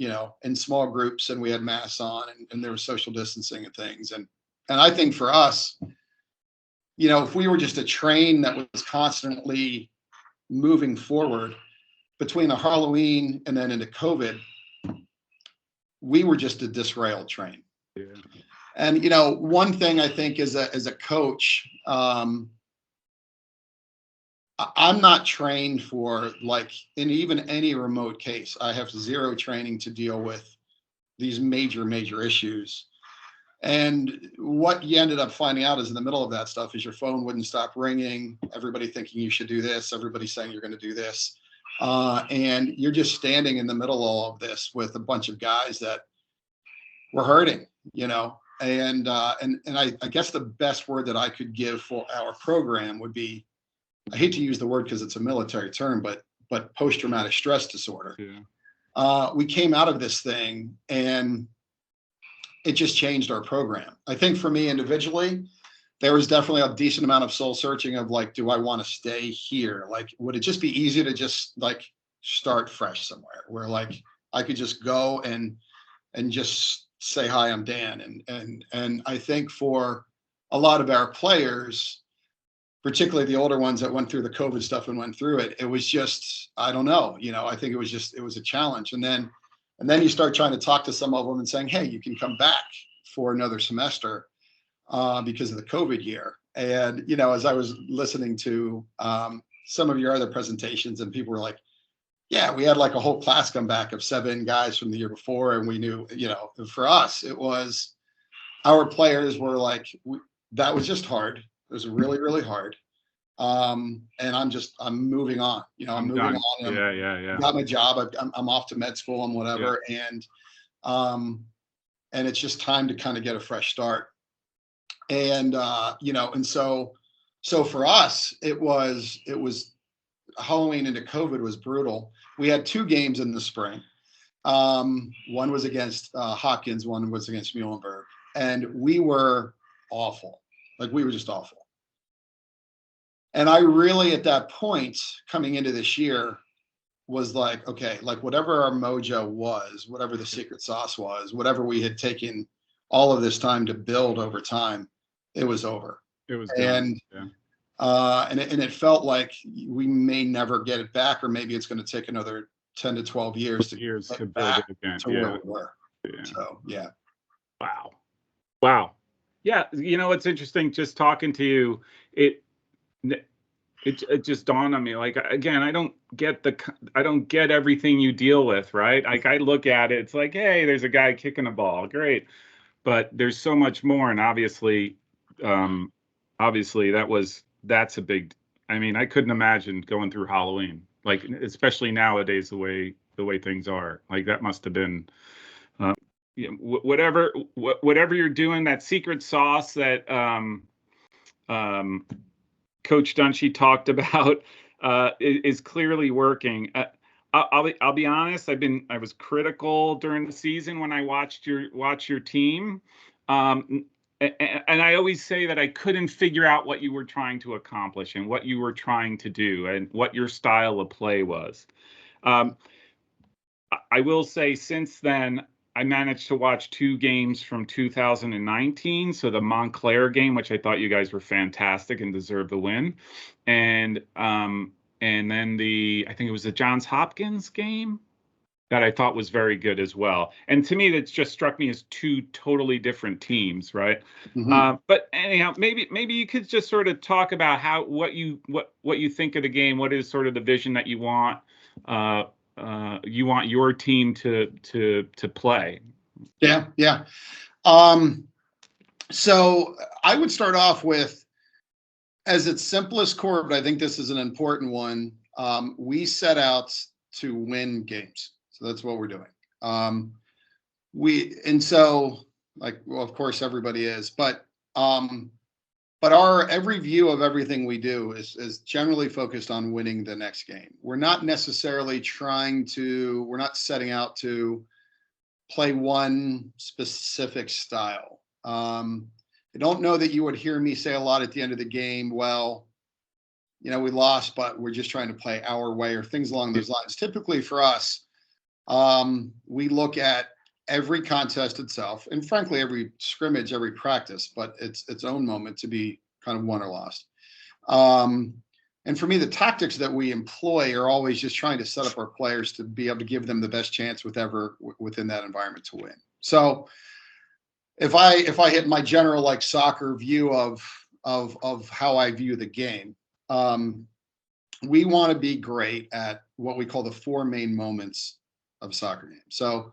small groups, and we had masks on, and there was social distancing and things. And I think for us, if we were just a train that was constantly moving forward between the Halloween and then into COVID, we were just a disrailed train. Yeah. And one thing I think as a coach, I'm not trained for, like, in even any remote case. I have zero training to deal with these major issues. And what you ended up finding out is in the middle of that stuff is your phone wouldn't stop ringing, everybody thinking you should do this, everybody saying you're going to do this. And you're just standing in the middle of all of this with a bunch of guys that were hurting, and I guess the best word that I could give for our program would be, I hate to use the word because it's a military term, but post-traumatic stress disorder. Yeah. We came out of this thing and it just changed our program. I think for me individually, there was definitely a decent amount of soul searching of, like, do I want to stay here? Like, would it just be easy to just, like, start fresh somewhere where, like, I could just go and just say, hi, I'm Dan. And I think for a lot of our players, particularly the older ones that went through the COVID stuff and went through it, it was just, I don't know, I think it was a challenge. And then you start trying to talk to some of them and saying, hey, you can come back for another semester because of the COVID year. And, as I was listening to some of your other presentations, and people were like, yeah, we had like a whole class come back of 7 guys from the year before. And we knew, for us, it was, our players were like, that was just hard. It was really, really hard. And I'm moving on, I'm moving done. on. Yeah. Got my job. I'm off to med school and whatever. Yeah. And it's just time to kind of get a fresh start. And, and so for us, it was Halloween into COVID was brutal. We had 2 games in the spring. One was against Hopkins, one was against Muhlenberg, and we were awful. Like, we were just awful. And I really, at that point, coming into this year, was like, okay, like, whatever our mojo was, whatever the secret sauce was, whatever we had taken all of this time to build over time, it was over. It was done. And it felt like we may never get it back, or maybe it's going to take another 10 to 12 years to build back it again. to where we were. Yeah. So, yeah. Wow. Yeah. It's interesting just talking to you. It just dawned on me, like, again, I don't get everything you deal with, right? Like, I look at it, it's like, hey, there's a guy kicking a ball, great, but there's so much more. And obviously that's a big, I couldn't imagine going through Halloween, like, especially nowadays, the way things are. Like, that must have been whatever you're doing, that secret sauce that Coach Dunshee talked about is clearly working. I'll be honest. I was critical during the season when I watched your team, and I always say that I couldn't figure out what you were trying to accomplish and what you were trying to do and what your style of play was. I will say, since then, I managed to watch 2 games from 2019. So the Montclair game, which I thought you guys were fantastic and deserved the win, and then I think it was the Johns Hopkins game that I thought was very good as well. And to me, that just struck me as 2 totally different teams, right? Mm-hmm. But anyhow, maybe you could just sort of talk about what you think of the game. What is sort of the vision that you want your team to play? Yeah. So I would start off with, as its simplest core, but I think this is an important one. We set out to win games. So that's what we're doing. Of course everybody is, but our every view of everything we do is generally focused on winning the next game. We're not necessarily we're not setting out to play one specific style. I don't know that you would hear me say a lot at the end of the game, well, we lost, but we're just trying to play our way, or things along those lines. Typically for us, we look at every contest itself, and frankly, every scrimmage, every practice, but its own moment, to be kind of won or lost. And for me, the tactics that we employ are always just trying to set up our players to be able to give them the best chance within that environment to win. So if I hit my general like soccer view of how I view the game, we want to be great at what we call the 4 main moments of a soccer game. So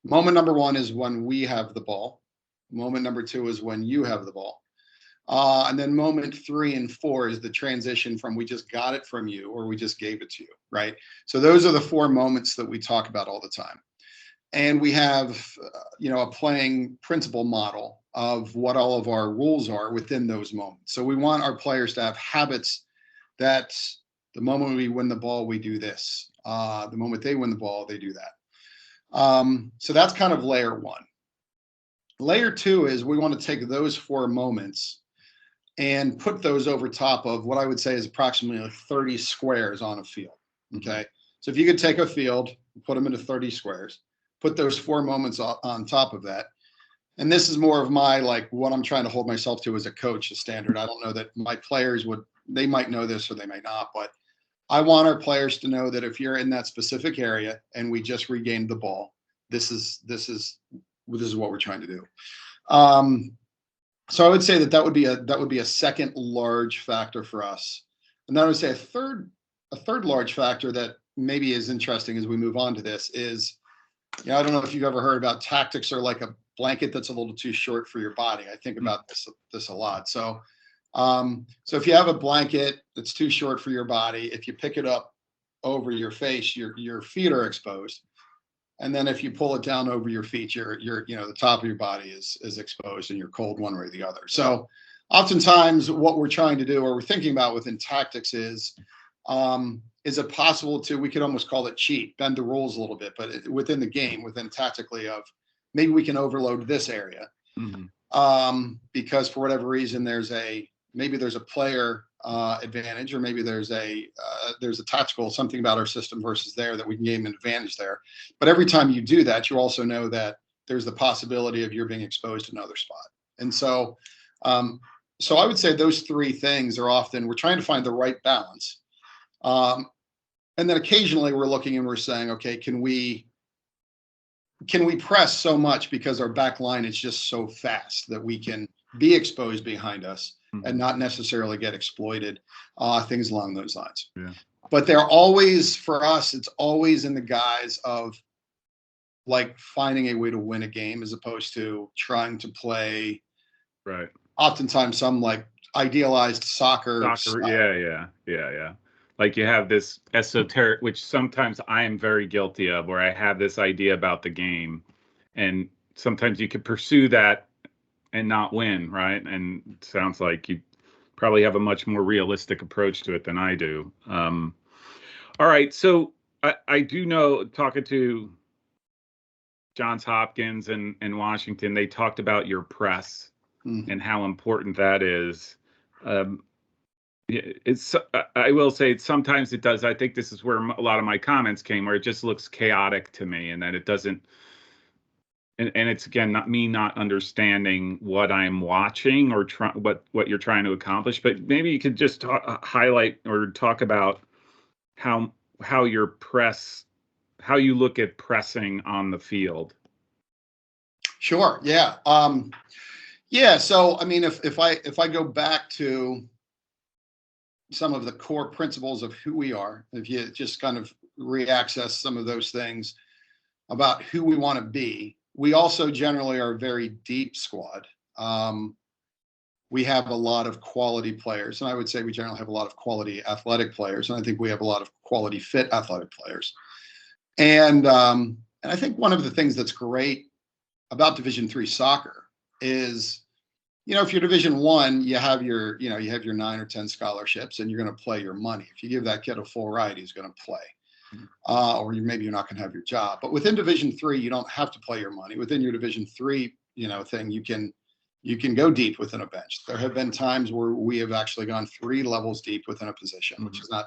moment number 1 is when we have the ball. Moment number 2 is when you have the ball. And then moment 3 and 4 is the transition from we just got it from you or we just gave it to you, right? So those are the 4 moments that we talk about all the time. And we have, a playing principle model of what all of our rules are within those moments. So we want our players to have habits that the moment we win the ball, we do this. The moment they win the ball, they do that. So that's kind of layer 1. Layer 2 is we want to take those 4 moments and put those over top of what I would say is approximately 30 squares on a field. Okay. So if you could take a field, put them into 30 squares, put those 4 moments on top of that. And this is more of my, like, what I'm trying to hold myself to as a coach, a standard. I don't know that my players they might know this or they might not, but I want our players to know that if you're in that specific area and we just regained the ball, this is what we're trying to do. So I would say that would be a second large factor for us. And then I would say a third large factor that maybe is interesting as we move on to this is, I don't know if you've ever heard about tactics are like a blanket that's a little too short for your body. I think about this a lot. So if you have a blanket that's too short for your body, if you pick it up over your face, your feet are exposed. And then if you pull it down over your feet, the top of your body is exposed and you're cold one way or the other. So oftentimes what we're trying to do or we're thinking about within tactics is it possible we could almost call it cheat, bend the rules a little bit, but within the game, within tactically of maybe we can overload this area. Because for whatever reason, maybe there's a player advantage, or maybe there's a tactical something about our system versus there that we can gain an advantage there. But every time you do that, you also know that there's the possibility of you're being exposed to another spot. And so I would say those 3 things are often we're trying to find the right balance. And then occasionally we're looking and we're saying, okay, can we press so much because our back line is just so fast that we can be exposed behind us and not necessarily get exploited, things along those lines. Yeah. But they're always, for us, it's always in the guise of like finding a way to win a game as opposed to trying to play. Right. Oftentimes some like idealized soccer. Yeah. Like you have this esoteric, which sometimes I am very guilty of, where I have this idea about the game, and sometimes you could pursue that and not win, right? And it sounds like you probably have a much more realistic approach to it than I do. All right, so I do know, talking to Johns Hopkins and Washington, they talked about your press and how important that is. I will say sometimes it does. I think this is where a lot of my comments came, where it just looks chaotic to me, and that it doesn't. And it's again not me not understanding what I'm watching or what you're trying to accomplish. But maybe you could just highlight or talk about how you look at pressing on the field. Sure. Yeah. So I mean, if I go back to some of the core principles of who we are, if you just kind of reaccess some of those things about who we want to be, we also generally are a very deep squad. We have a lot of quality players, and I would say we generally have a lot of quality athletic players, and I think we have a lot of quality fit athletic players. And I think one of the things that's great about Division III soccer is, if you're Division I, you have your 9 or 10 scholarships, and you're going to play your money. If you give that kid a full ride, he's going to play. Or maybe you're not going to have your job. But within Division III, you don't have to play your money. Within your Division III, thing, you can go deep within a bench. There have been times where we have actually gone 3 levels deep within a position, which is not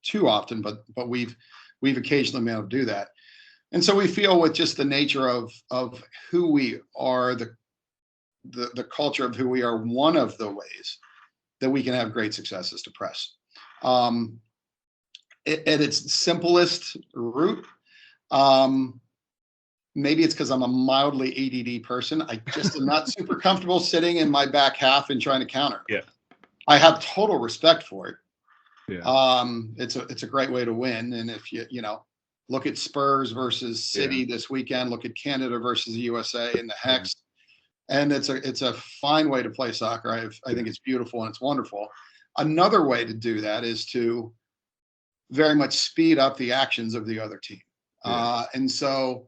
too often, but we've occasionally been able to do that. And so we feel with just the nature of who we are, the culture of who we are, one of the ways that we can have great success is to press. At its simplest root, maybe it's because I'm a mildly ADD person. I just am not super comfortable sitting in my back half and trying to counter. Yeah. I have total respect for it. Yeah. It's a great way to win. And if you look at Spurs versus City this weekend, look at Canada versus the USA in the Hex, and it's a fine way to play soccer. I think it's beautiful and it's wonderful. Another way to do that is to very much speed up the actions of the other team. And so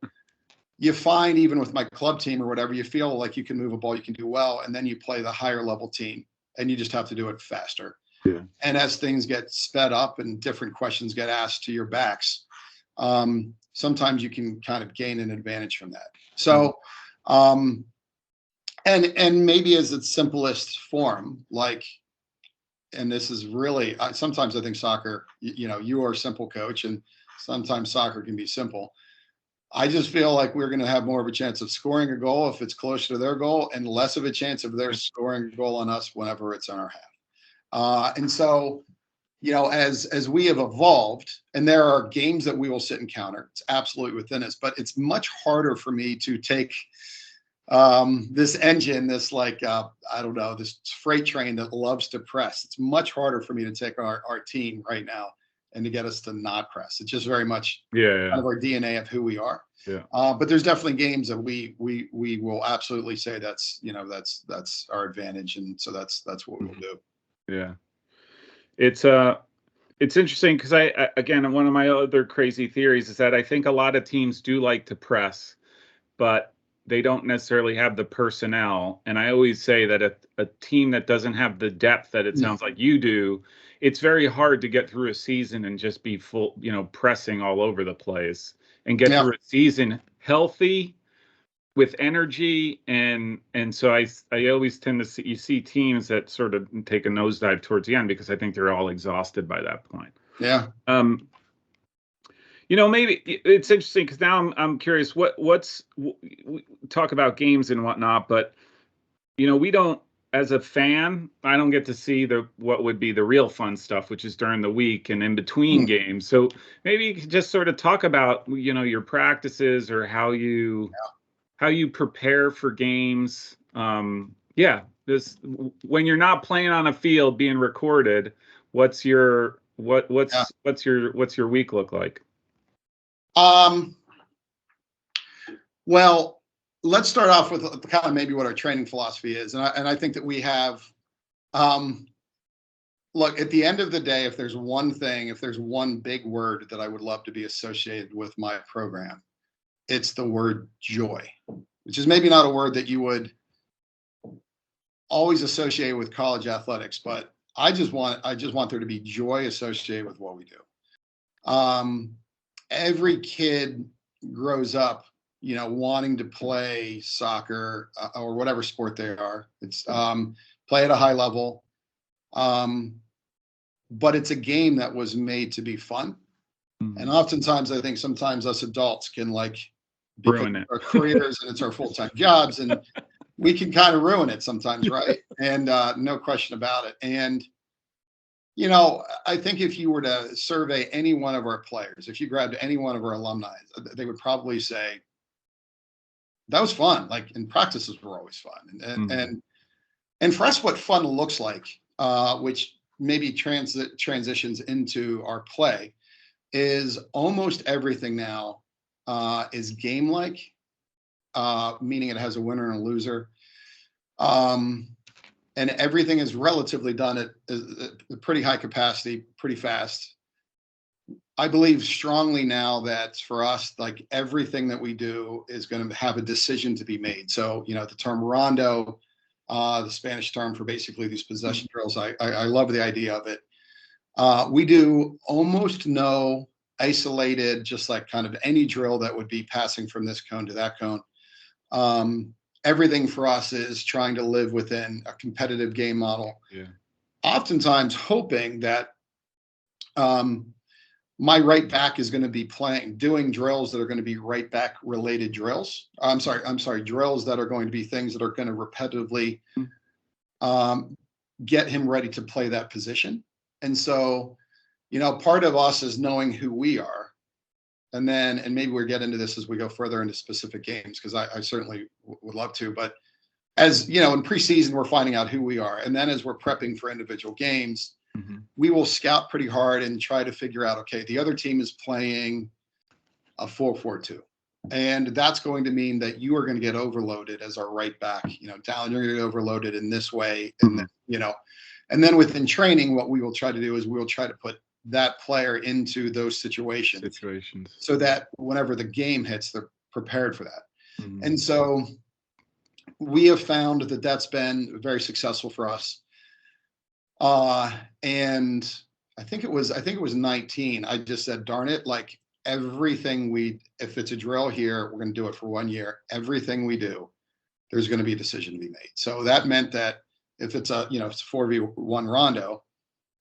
you find, even with my club team or whatever, you feel like you can move a ball, you can do well, and then you play the higher level team and you just have to do it faster. Yeah. And as things get sped up and different questions get asked to your backs, sometimes you can kind of gain an advantage from that. So, and maybe as its simplest form, like, and this is really, sometimes I think soccer, you are a simple coach, and sometimes soccer can be simple. I just feel like we're going to have more of a chance of scoring a goal if it's closer to their goal, and less of a chance of their scoring a goal on us whenever it's on our half. And so, as we have evolved, and there are games that we will sit and counter, it's absolutely within us, but it's much harder for me to take this engine, this this freight train that loves to press. It's much harder for me to take our team right now and to get us to not press. It's just very much kind of our DNA of who we are. Yeah. But there's definitely games that we will absolutely say that's our advantage, and so that's what we'll do. Yeah. It's interesting because I again, one of my other crazy theories is that I think a lot of teams do like to press, but they don't necessarily have the personnel. And I always say that a team that doesn't have the depth that it sounds like you do, it's very hard to get through a season and just be full, pressing all over the place and get through a season healthy with energy. And so I always tend to you see teams that sort of take a nosedive towards the end because I think they're all exhausted by that point. Yeah. Maybe it's interesting because now I'm curious we talk about games and whatnot, but we don't, as a fan, I don't get to see what would be the real fun stuff, which is during the week and in between games. So maybe you could just sort of talk about your practices or how you prepare for games. This when you're not playing on a field being recorded, what's your week look like? Well, let's start off with kind of maybe what our training philosophy is. And I think that we have, look, at the end of the day, if there's one big word that I would love to be associated with my program, it's the word joy, which is maybe not a word that you would always associate with college athletics, but I just want there to be joy associated with what we do. Every kid grows up, wanting to play soccer or whatever sport they are. It's play at a high level. But it's a game that was made to be fun. And oftentimes I think sometimes us adults can ruin it. Our careers and it's our full-time jobs, and we can kind of ruin it sometimes, right? And no question about it. And I think if you were to survey any one of our players, if you grabbed any one of our alumni, they would probably say, that was fun. And practices were always fun. And for us, what fun looks like, which maybe transitions into our play, is almost everything now is game-like, meaning it has a winner and a loser. And everything is relatively done at a pretty high capacity, pretty fast. I believe strongly now that for us, everything that we do is going to have a decision to be made. So, the term rondo, the Spanish term for basically these possession drills, I love the idea of it. We do almost no isolated, just kind of any drill that would be passing from this cone to that cone. Everything for us is trying to live within a competitive game model. Yeah. Oftentimes hoping that my right back is going to be doing drills that are going to be right back related drills. I'm sorry, drills that are going to be things that are going to repetitively get him ready to play that position. And so, part of us is knowing who we are. And maybe we'll get into this as we go further into specific games, because I certainly would love to. But as in preseason, we're finding out who we are. And then as we're prepping for individual games, we will scout pretty hard and try to figure out, okay, the other team is playing a 4-4-2. And that's going to mean that you are going to get overloaded as our right back. Dallin, you're going to get overloaded in this way. And and then within training, what we will try to do is we'll try to put that player into those situations so that whenever the game hits, they're prepared for that. And so we have found that that's been very successful for us. And I think it was 19. I just said, darn it, like everything if it's a drill here, we're going to do it for 1 year. Everything we do, there's going to be a decision to be made. So that meant that if it's it's 4v1 rondo,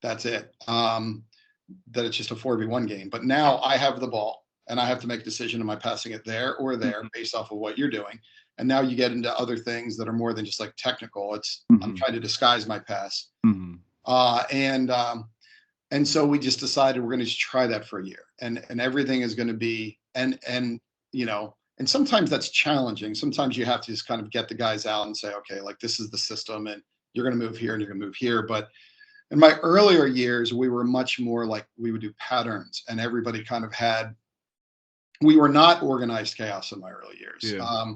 that's it. That it's just a 4v1 game. But now I have the ball and I have to make a decision, am I passing it there or there based off of what you're doing? And now you get into other things that are more than just like technical. It's I'm trying to disguise my pass. And so we just decided we're going to try that for a year, and everything is going to be, and sometimes that's challenging. Sometimes you have to just kind of get the guys out and say, okay, like this is the system and you're going to move here and you're going to move here. But in my earlier years, we were much more like we would do patterns, and everybody kind of we were not organized chaos in my early years. Yeah.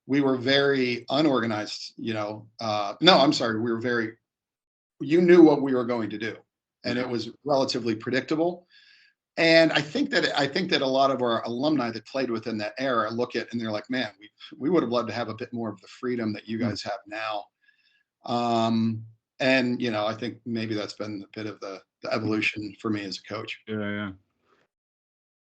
We were very unorganized, no, I'm sorry. We were you knew what we were going to do, and it was relatively predictable. And I think that a lot of our alumni that played within that era look at and they're like, man, we would have loved to have a bit more of the freedom that you guys have now. And I think maybe that's been a bit of the evolution for me as a coach. Yeah.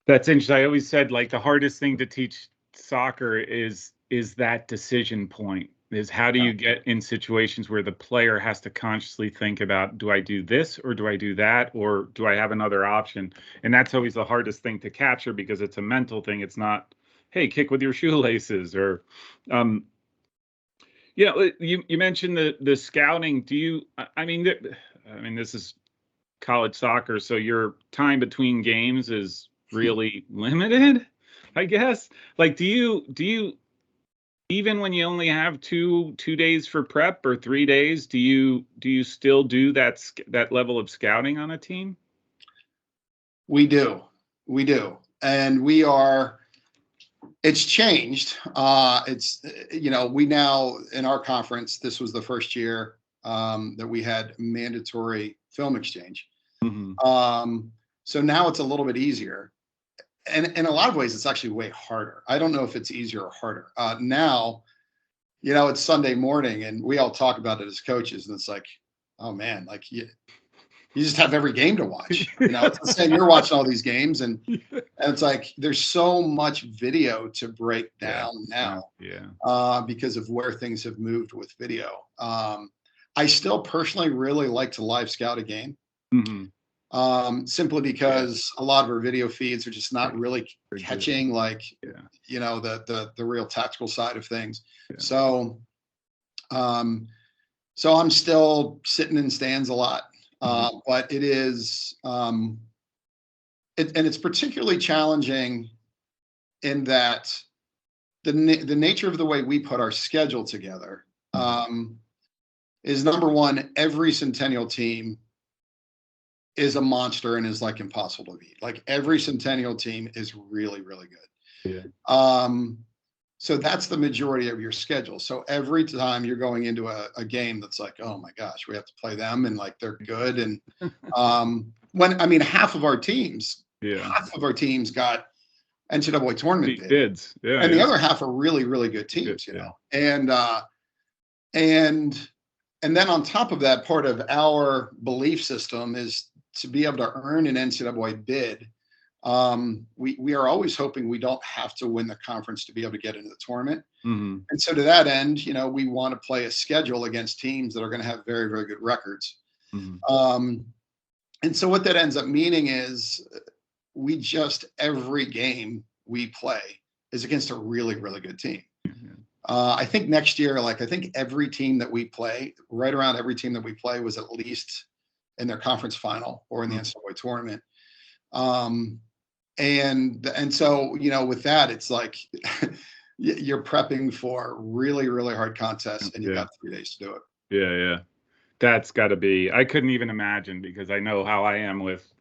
That's interesting. I always said like the hardest thing to teach soccer is that decision point. Is how do you get in situations where the player has to consciously think about, do I do this or do I do that, or do I have another option? And that's always the hardest thing to capture because it's a mental thing. It's not, hey, kick with your shoelaces or, you mentioned the scouting. Do you, I mean, this is college soccer, so your time between games is really limited, I guess. Like, do you, even when you only have two days for prep or 3 days, do you still do that level of scouting on a team? We do, and it's changed. It's we now in our conference, this was the first year that we had mandatory film exchange. So now it's a little bit easier. And in a lot of ways, it's actually way harder. I don't know if it's easier or harder. Now, it's Sunday morning and we all talk about it as coaches. And it's like, oh man, like you just have every game to watch. It's the same. You're watching all these games and it's like, there's so much video to break down now because of where things have moved with video. I still personally really like to live scout a game. Simply because a lot of our video feeds are just not really catching the real tactical side of things. So I'm still sitting in stands a lot, but it is and it's particularly challenging in that the nature of the way we put our schedule together is, number one, every Centennial team is a monster and is like impossible to beat. Like every Centennial team is really, really good. So that's the majority of your schedule. So every time you're going into a game that's like, oh my gosh, we have to play them and like they're good. And half of our teams got NCAA tournament bids. And the other half are really, really good teams, And then on top of that, part of our belief system is to be able to earn an NCAA bid. We are always hoping we don't have to win the conference to be able to get into the tournament. And so to that end, we want to play a schedule against teams that are going to have very, very good records. And so what that ends up meaning is every game we play is against a really, really good team. I think next year, like I think every team that we play, right around every team that we play was at least in their conference final or in the NCAA tournament. And so, with that, it's like you're prepping for really, really hard contests, and you've got 3 days to do it. Yeah. That's got to be, I couldn't even imagine, because I know how I am with,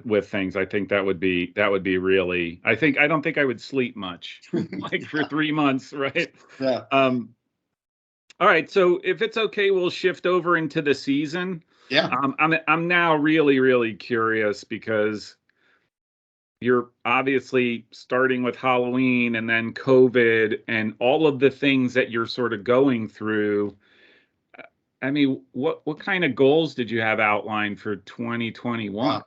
with things. I think that would be really, I don't think I would sleep much like for 3 months. Right. Yeah. All right. So if it's okay, we'll shift over into the season. Yeah. I'm now really, really curious, because you're obviously starting with Halloween and then COVID and all of the things that you're sort of going through. I mean, what kind of goals did you have outlined for 2021?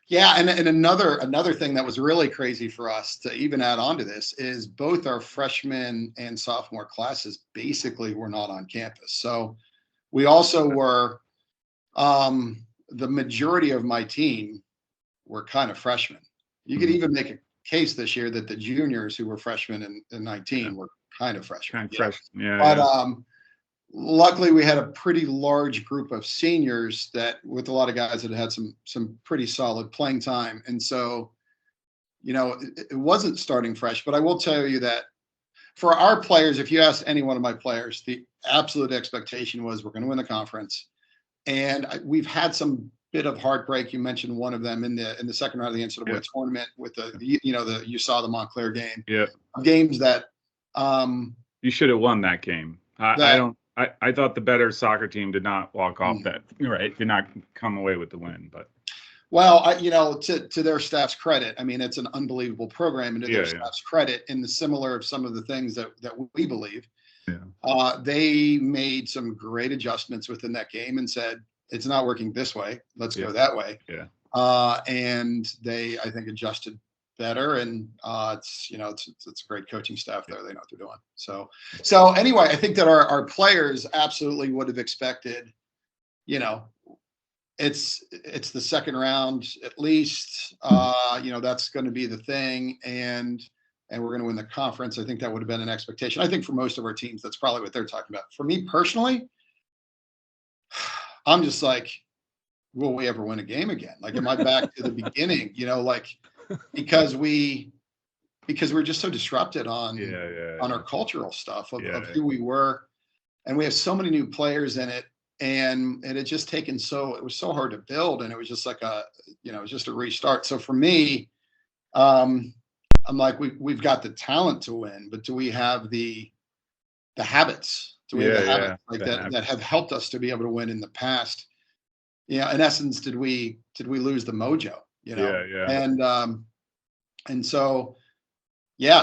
Yeah, and another thing that was really crazy for us to even add on to this is both our freshman and sophomore classes basically were not on campus. So we also were, the majority of my team were kind of freshmen. You could even make a case this year that the juniors who were freshmen in 19 were kind of freshmen. But luckily we had a pretty large group of seniors that, with a lot of guys that had some pretty solid playing time. And so, it wasn't starting fresh, but I will tell you that for our players, if you ask any one of my players, the absolute expectation was we're going to win the conference. And we've had some bit of heartbreak. You mentioned one of them in the second round of the NCAA tournament with you saw the Montclair game. Yeah. Games that you should have won that game. I thought the better soccer team did not walk off that. Right. Did not come away with the win, but. Well, to their staff's credit, I mean, it's an unbelievable program, and to their staff's credit, in the similar of some of the things that we believe, they made some great adjustments within that game and said, it's not working this way, let's go that way. And they, I think, adjusted better, and it's a great coaching staff there. They know what they're doing. So anyway, I think that our players absolutely would have expected, it's the second round at least. That's going to be the thing, and we're going to win the conference. I think that would have been an expectation. I think for most of our teams, that's probably what they're talking about. For me personally, I'm just like, will we ever win a game again? Like, am I back to the beginning? Because we're just so disrupted on our cultural stuff of who we were, and we have so many new players in it. And it had just taken it was so hard to build, and it was just like it was just a restart. So for me, I'm like, we've got the talent to win, but do we have the habits? Do we have the habits that have helped us to be able to win in the past? In essence, did we lose the mojo? And so,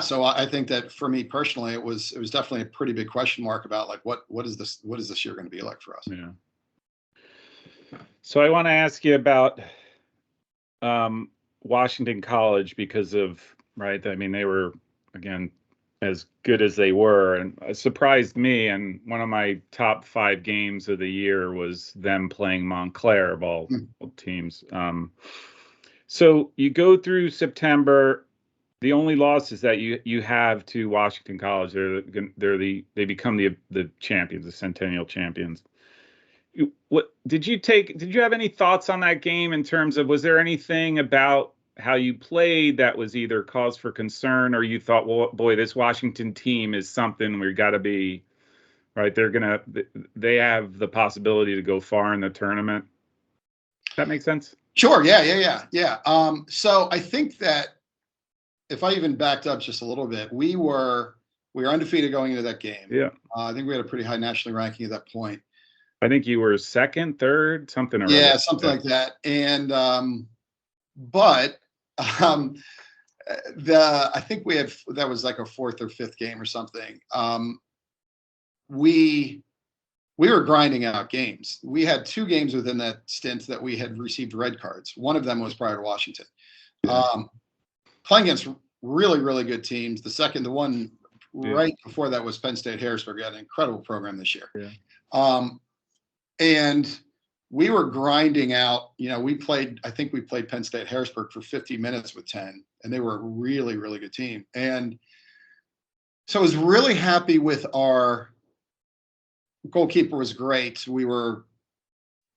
so I think that for me personally, it was definitely a pretty big question mark about like, what is this year going to be like for us? Yeah. So I want to ask you about Washington College, because of, right, I mean, they were, again, as good as they were, and it surprised me. And one of my top 5 games of the year was them playing Montclair of all teams. So you go through September. The only loss is that you have to Washington College. They become the champions, the Centennial champions. What did you have any thoughts on that game, in terms of, was there anything about how you played that was either cause for concern, or you thought, well, boy, this Washington team is something, we got to be right? They have the possibility to go far in the tournament. Does that make sense? Sure. Yeah. So I think that, if I even backed up just a little bit, we were undefeated going into that game. Yeah. I think we had a pretty high national ranking at that point. I think you were second, third, something. Yeah, something like that. And I think that was like a 4th or 5th game or something. We were grinding out games. We had 2 games within that stint that we had received red cards. One of them was prior to Washington. Playing against really, really good teams. The one right before that was Penn State Harrisburg. Had an incredible program this year. And we were grinding out. I think we played Penn State Harrisburg for 50 minutes with 10, and they were a really, really good team. And So I was really happy with our goalkeeper. Was great. We were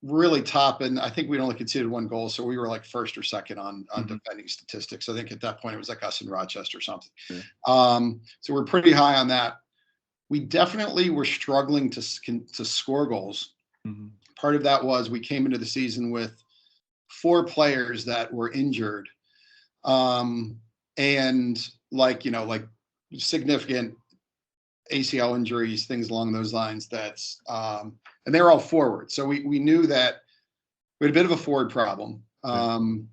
really top, and I think we'd only conceded one goal, so we were like first or second on defending statistics. I think at that point it was like us in Rochester or something. Yeah. So we're pretty high on that. We definitely were struggling to score goals. Part of that was we came into the season with 4 players that were injured, and like significant ACL injuries, things along those lines. And they were all forward. So we knew that we had a bit of a forward problem. And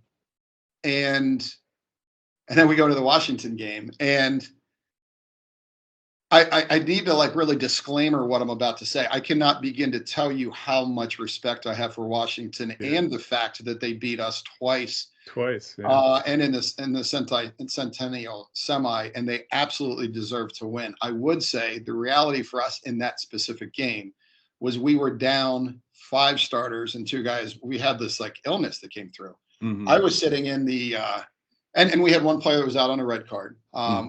then we go to the Washington game, and I need to like really disclaimer what I'm about to say. I cannot begin to tell you how much respect I have for Washington and the fact that they beat us twice. And in the Centennial semi, and they absolutely deserve to win. I would say the reality for us in that specific game was we were down 5 starters and 2 guys. We had this like illness that came through. I was sitting in the and we had one player that was out on a red card,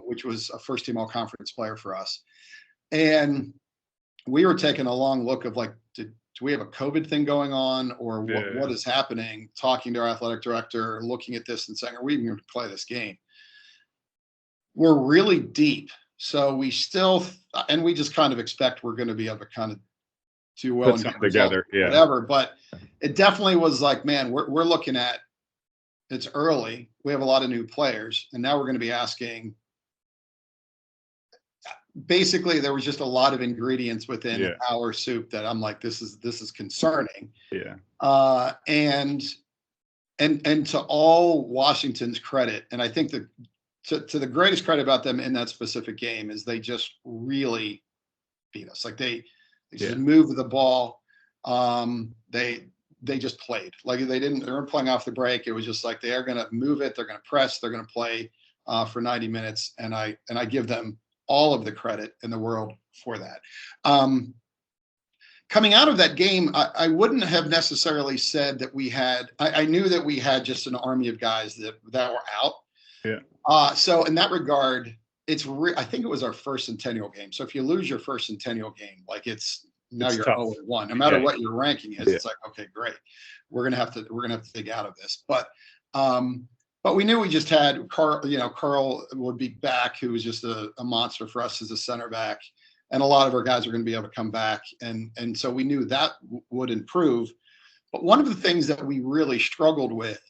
which was a first team all conference player for us. And we were taking a long look of like, do we have a COVID thing going on, or what is happening? Talking to our athletic director, looking at this and saying, are we even going to play this game? We're really deep. So we still, and we just kind of expect we're going to be able to kind of do well and get together, whatever. But it definitely was like, man, we're looking at, it's early. We have a lot of new players, and now we're going to be asking. Basically, there was just a lot of ingredients within our soup that I'm like, this is concerning. And to all Washington's credit, and I think that to the greatest credit about them in that specific game is they just really beat us. Like they just moved the ball. They just played like they weren't playing off the break. It was just like they are going to move it. They're going to press. They're going to play for 90 minutes. And I give them all of the credit in the world for that. Coming out of that game, I wouldn't have necessarily said that we had. I knew that we had just an army of guys that were out. So in that regard, I think it was our first Centennial game. So if you lose your first Centennial game, like it's you're 0-1. No matter what your ranking is, it's like, okay, great. We're gonna have to dig out of this. But we knew we just had Carl. Carl would be back, who was just a monster for us as a center back, and a lot of our guys were going to be able to come back, and so we knew that would improve. But one of the things that we really struggled with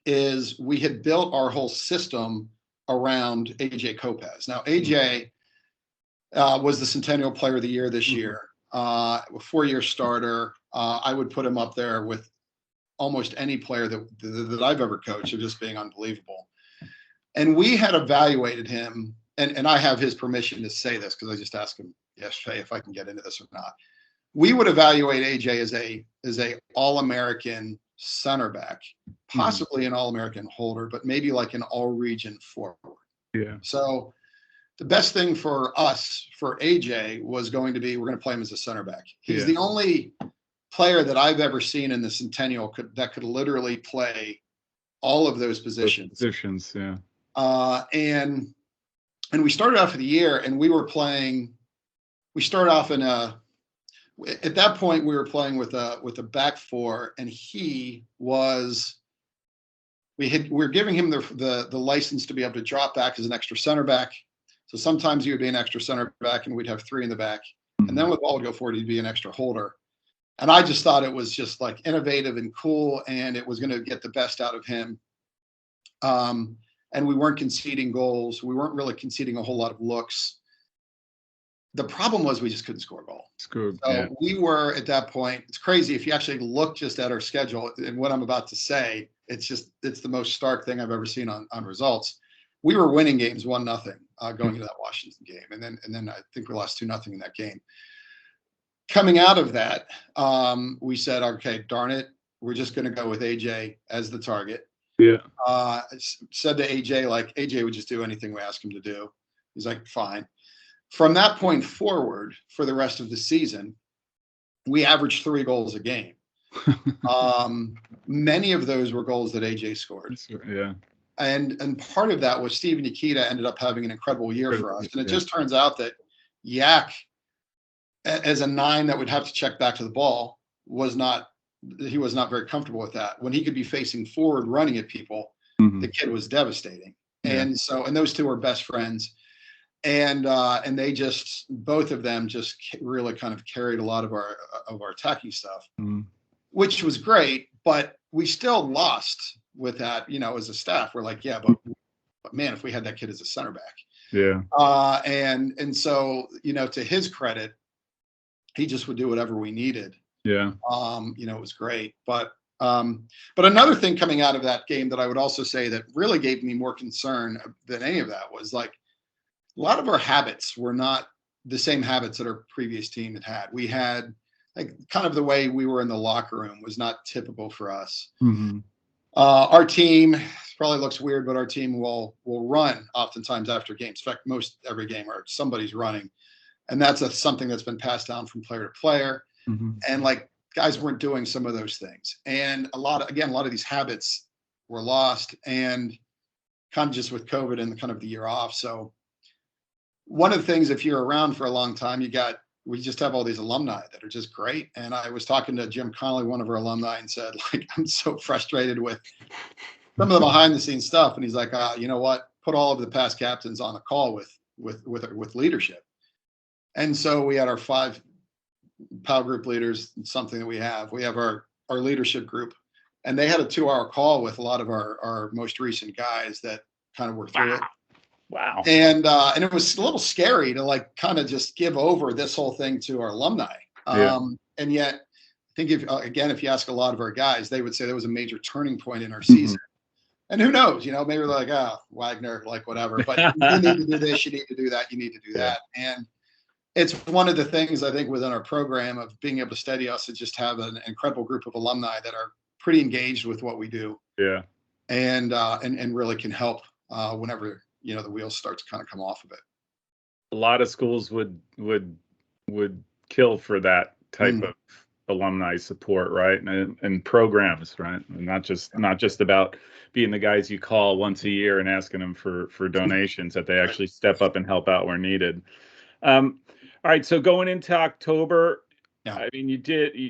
is we had built our whole system around AJ Kopez. Now AJ was the Centennial Player of the Year this year, a 4-year starter. I would put him up there with almost any player that I've ever coached, of just being unbelievable. And we had evaluated him, and I have his permission to say this because I just asked him yesterday if I can get into this or not. We would evaluate AJ as a All-American center back, possibly an All-American holder, but maybe like an all-region forward. So the best thing for us, for AJ, was going to be, we're going to play him as a center back. He's the only player that I've ever seen in the Centennial that could literally play all of those positions. And we started off of the year, and we started off at that point we were playing with a back 4, and we were giving him the license to be able to drop back as an extra center back. So sometimes he would be an extra center back, and we'd have 3 in the back. And then when the ball would go forward, he'd be an extra holder. And I just thought it was just like innovative and cool, and it was going to get the best out of him. And we weren't conceding goals. We weren't really conceding a whole lot of looks. The problem was we just couldn't score a goal. We were at that point. It's crazy if you actually look just at our schedule and what I'm about to say. It's the most stark thing I've ever seen on results. We were winning games 1-0 going into that Washington game, and then I think we lost 2-0 in that game. Coming out of that, we said, okay, darn it, we're just going to go with AJ as the target. Said to AJ, like, AJ would just do anything we ask him to do. He's like, fine. From that point forward, for the rest of the season, we averaged 3 goals a game. Many of those were goals that AJ scored. And part of that was Steve Nikita ended up having an incredible year for us. And it Yeah. just turns out that Yak, as a 9 that would have to check back to the ball, he was not very comfortable with that. When he could be facing forward, running at people, the kid was devastating. Yeah. And those two are best friends. And they just, both of them just really kind of carried a lot of our attacking stuff, which was great, but we still lost with that, as a staff. We're like, yeah, but man, if we had that kid as a center back. Yeah. And so, to his credit, he just would do whatever we needed. Yeah. It was great. But another thing coming out of that game that I would also say that really gave me more concern than any of that was like a lot of our habits were not the same habits that our previous team had had. We had like kind of the way we were in the locker room was not typical for us. Our team probably looks weird, but our team will run oftentimes after games. In fact, most every game or somebody's running. And that's something that's been passed down from player to player. And like guys weren't doing some of those things. And a lot of these habits were lost, and kind of just with COVID and kind of the year off. So one of the things, if you're around for a long time, we just have all these alumni that are just great. And I was talking to Jim Connolly, one of our alumni, and said, like, I'm so frustrated with some of the behind the scenes stuff. And he's like, you know what? Put all of the past captains on a call with leadership. And so we had our 5 PAL group leaders, something that we have our leadership group, and they had a 2-hour call with a lot of our most recent guys that kind of worked through it. Wow. And it was a little scary to like kind of just give over this whole thing to our alumni. And yet I think if you ask a lot of our guys, they would say there was a major turning point in our season. And who knows, maybe they're like, Wagner, like whatever, but you need to do this, you need to do that, you need to do that. And it's one of the things I think within our program of being able to steady us to just have an incredible group of alumni that are pretty engaged with what we do. Yeah. And really can help whenever, the wheels start to kind of come off of it. A lot of schools would kill for that type of alumni support, right? And programs, right? And not just about being the guys you call once a year and asking them for donations, that they actually step up and help out where needed. All right, so going into October, I mean,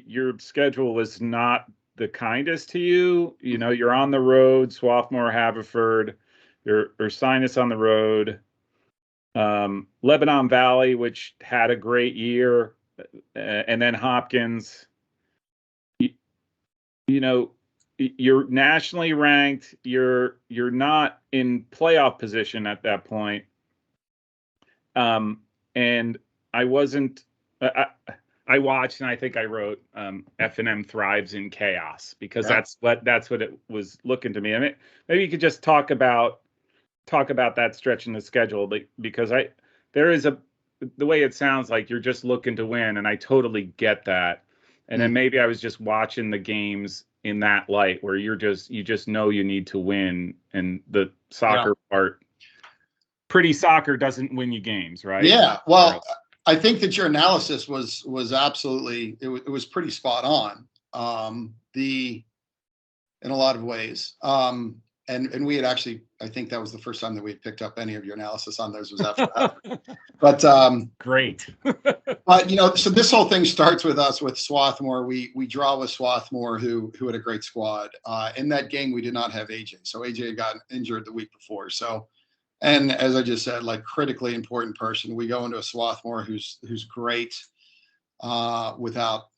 your schedule was not the kindest to you. You're on the road, Swarthmore, Haverford, your Ursinus on the road, Lebanon Valley, which had a great year, and then Hopkins. You're nationally ranked. You're not in playoff position at that point. And I wasn't. I watched, and I think I wrote F&M thrives in chaos, because that's what it was looking to me. I mean, maybe you could just talk about that stretch in the schedule, because the way it sounds like you're just looking to win, and I totally get that. And then maybe I was just watching the games in that light, where you just know you need to win, and the soccer part. Pretty soccer doesn't win you games, right? Yeah. Well, I think that your analysis was absolutely, it was pretty spot on. In a lot of ways. And we had actually, I think that was the first time that we had picked up any of your analysis on those was after that. But great. But so this whole thing starts with us with Swarthmore. We draw with Swarthmore, who had a great squad. In that game, we did not have AJ. So AJ got injured the week before. So, and as I just said, like critically important person. We go into a Swarthmore who's great without,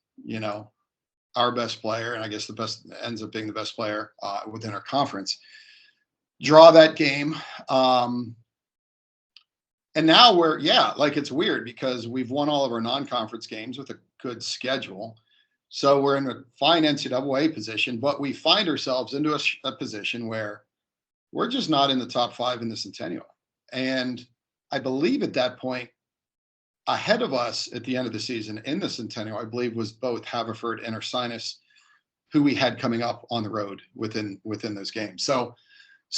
our best player, and I guess the best ends up being the best player within our conference. Draw that game. And now it's weird because we've won all of our non-conference games with a good schedule. So we're in a fine NCAA position, but we find ourselves into a position where we're just not in the top 5 in the Centennial. And I believe at that point, ahead of us at the end of the season in the Centennial, I believe, was both Haverford and Ursinus, who we had coming up on the road within those games. So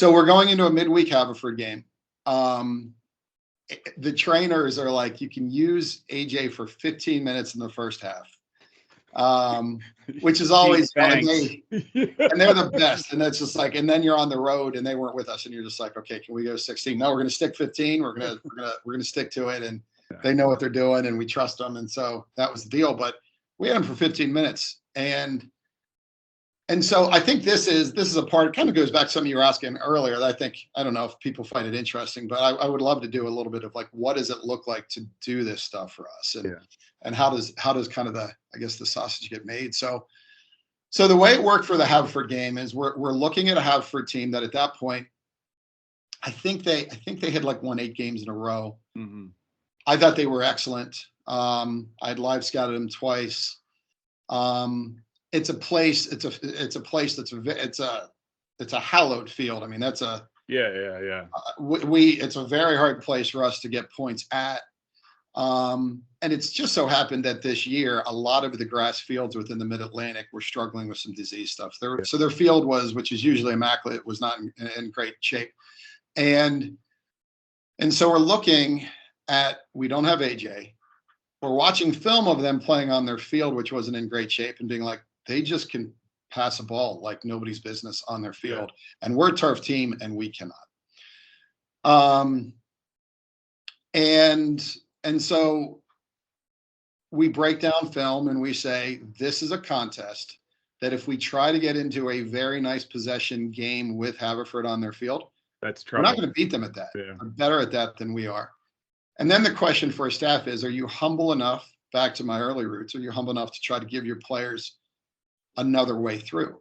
we're going into a midweek Haverford game. The trainers are like, you can use AJ for 15 minutes in the first half. which is always, Thanks. and they're the best. And it's just like, and then you're on the road and they weren't with us and you're just like, okay, can we go 16? No, we're going to stick 15. We're going to stick to it. And they know what they're doing and we trust them. And so that was the deal, but we had them for 15 minutes. And so I think this is a part, it kind of goes back to something you were asking earlier that I don't know if people find it interesting, but I would love to do a little bit of like, what does it look like to do this stuff for us? And how does kind of the sausage get made? So the way it worked for the Haverford game is we're looking at a Haverford team that at that point, I think they had like won 8 games in a row. Mm-hmm. I thought they were excellent. I had live scouted them twice. It's a place that's it's a hallowed field. I mean, that's a it's a very hard place for us to get points at. And it's just so happened that this year, a lot of the grass fields within the Mid-Atlantic were struggling with some disease stuff. So their field which is usually immaculate, was not in great shape. And so we're looking at, we don't have AJ. We're watching film of them playing on their field, which wasn't in great shape, and being like, they just can pass a ball like nobody's business on their field. Yeah. And we're a turf team and we cannot. And so we break down film and we say, this is a contest that if we try to get into a very nice possession game with Haverford on their field, that's trouble. We're not going to beat them at that. Yeah. We're better at that than we are. And then the question for our staff is, are you humble enough, back to my early roots, are you humble enough to try to give your players another way through?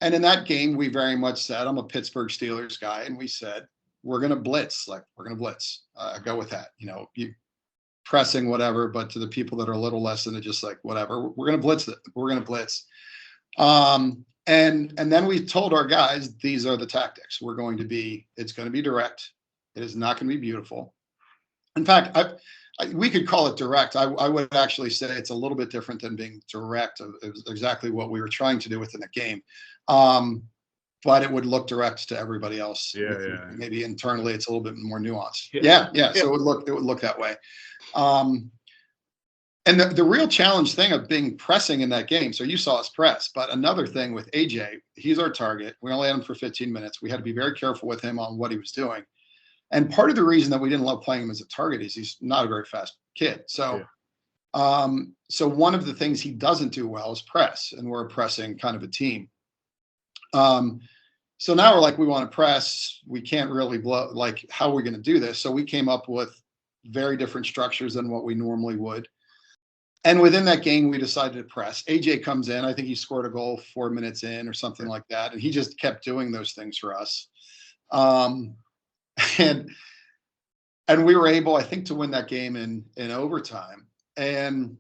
And in that game, we very much said, I'm a Pittsburgh Steelers guy, and we said, we're going to blitz. Go with that. You pressing, whatever, but to the people that are a little less than it, just like, whatever, we're going to blitz it. We're going to blitz. And then we told our guys, these are the tactics. It's going to be direct. It is not going to be beautiful. In fact, we could call it direct. I would actually say it's a little bit different than being direct. It was exactly what we were trying to do within the game. But it would look direct to everybody else. Yeah. Maybe internally it's a little bit more nuanced. Yeah. So it would look that way. And the real challenge thing of being pressing in that game, so you saw us press, but another thing with AJ, he's our target. We only had him for 15 minutes. We had to be very careful with him on what he was doing. And part of the reason that we didn't love playing him as a target is he's not a very fast kid. So, so one of the things he doesn't do well is press, and we're a pressing kind of a team. So now we're like, we want to press. We can't really blow, like, how are we going to do this? So we came up with very different structures than what we normally would. And within that game, we decided to press. AJ comes in. I think he scored a goal 4 minutes in or something like that. And he just kept doing those things for us. And we were able, I think, to win that game in overtime. And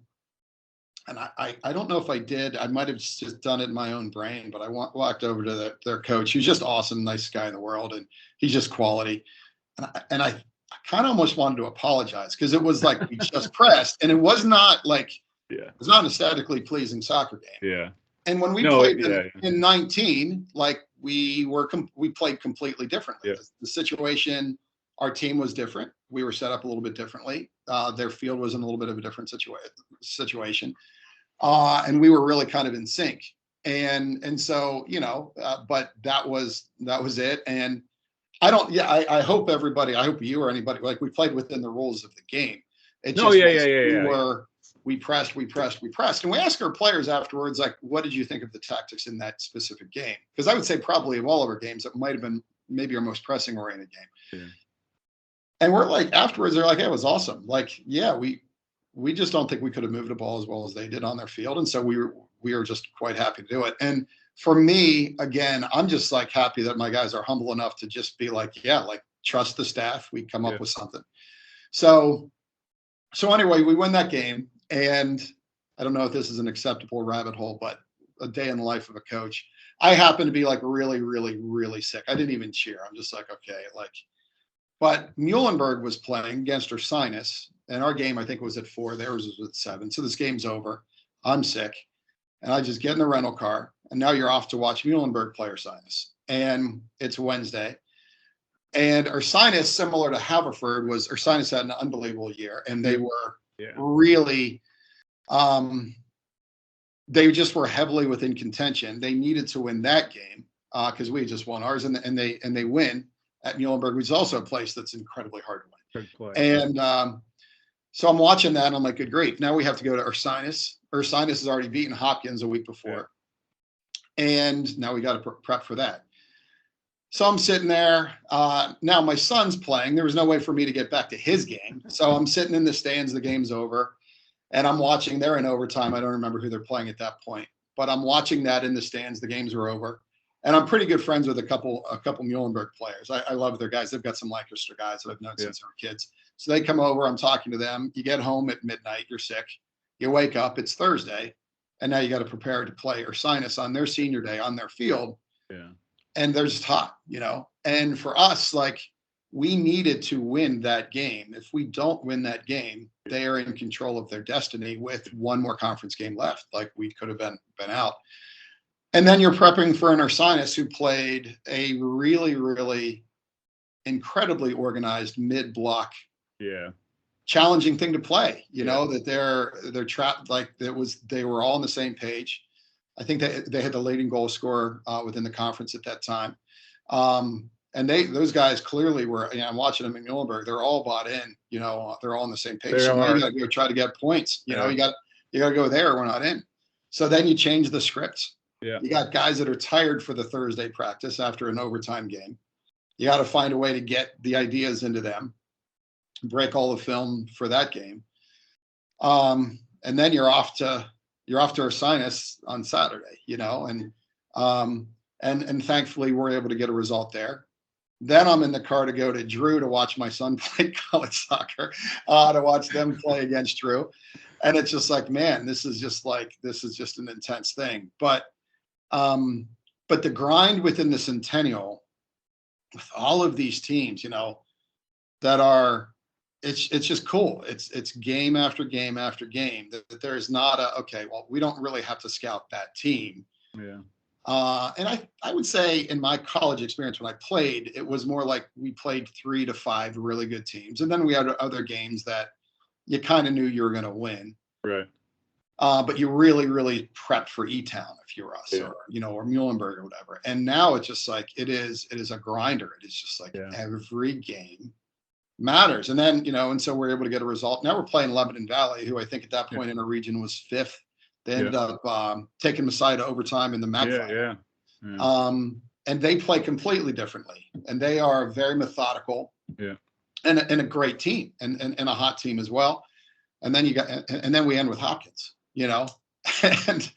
I don't know if I did. I might have just done it in my own brain, but I walked over to their coach. He's just awesome, nicest guy in the world, and he's just quality. And I kind of almost wanted to apologize because it was like we just pressed, and it was not like it was not an aesthetically pleasing soccer game. Yeah. And when we played in 19, like we played completely differently. Yeah. The situation, our team was different. We were set up a little bit differently. Their field was in a little bit of a different situation. And we were really kind of in sync. And so, but that was it. And I hope everybody, I hope you or anybody, like, we played within the rules of the game. We pressed. And we asked our players afterwards, like, what did you think of the tactics in that specific game? Because I would say probably of all of our games, it might have been maybe our most pressing oriented game. Yeah. And we're like, afterwards, they're like, hey, it was awesome. Like, yeah, we just don't think we could have moved the ball as well as they did on their field. And so we were just quite happy to do it. And for me, again, I'm just like happy that my guys are humble enough to just be like, yeah, like, trust the staff. We come up with something. So anyway, we win that game. And I don't know if this is an acceptable rabbit hole, but a day in the life of a coach. I happened to be like really, really, really sick. I didn't even cheer. I'm just like, okay, like, but Muhlenberg was playing against her sinus, and our game, I think, was at 4. Theirs was at 7. So this game's over. I'm sick. And I just get in the rental car, and now you're off to watch Muhlenberg play her sinus. And it's Wednesday. And our sinus, similar to Haverford, our sinus had an unbelievable year. And they were really, they just were heavily within contention. They needed to win that game because we just won ours, and they win at Muhlenberg, which is also a place that's incredibly hard to win. Good play. And so I'm watching that, and I'm like, good grief. Now we have to go to Ursinus. Ursinus has already beaten Hopkins a week before. Yeah. And now we got to prep for that. So I'm sitting there. Now my son's playing. There was no way for me to get back to his game. So I'm sitting in the stands. The game's over. And I'm watching. They're in overtime. I don't remember who they're playing at that point. But I'm watching that in the stands. The games are over. And I'm pretty good friends with a couple Muhlenberg players. I love their guys. They've got some Lancaster guys that I've known since they were kids. So they come over. I'm talking to them. You get home at midnight. You're sick. You wake up. It's Thursday. And now you got to prepare to play Ursinus on their senior day on their field. Yeah. And they're just hot, you know. And for us, like, we needed to win that game. If we don't win that game, they are in control of their destiny with one more conference game left. Like, we could have been out. And then you're prepping for an Ursinus who played a really, really incredibly organized mid-block, challenging thing to play. You know, that they're trapped, like they were all on the same page. I think they had the leading goal scorer within the conference at that time. And those guys clearly were, you know, I'm watching them in Muhlenberg. They're all bought in, you know, they're all on the same page. So now you got to go try to get points. You know, you got to go there. We're not in. So then you change the scripts. Yeah. You got guys that are tired for the Thursday practice after an overtime game. You got to find a way to get the ideas into them, break all the film for that game. And then you're off to Ursinus on Saturday, you know, and thankfully we're able to get a result there. Then I'm in the car to go to Drew to watch my son play college soccer, to watch them play against Drew. And it's just like, man, this is just an intense thing. But the grind within the Centennial with all of these teams, you know, that are, it's just cool. It's game after game after game that there's not we don't really have to scout that team. Yeah. And I would say in my college experience when I played, it was more like we played 3 to 5 really good teams. And then we had other games that you kind of knew you were going to win. Right. But you really, really prepped for E-Town if you're us, or, you know, or Muhlenberg or whatever. And now it's just like, it is a grinder. It is just like every game matters. And then, you know, and so we're able to get a result. Now we're playing Lebanon Valley, who I think at that point in the region was 5th. They ended up taking Messiah to overtime in the MAC final. And they play completely differently. And they are very methodical. Yeah. And a great team and a hot team as well. And then then we end with Hopkins, you know, and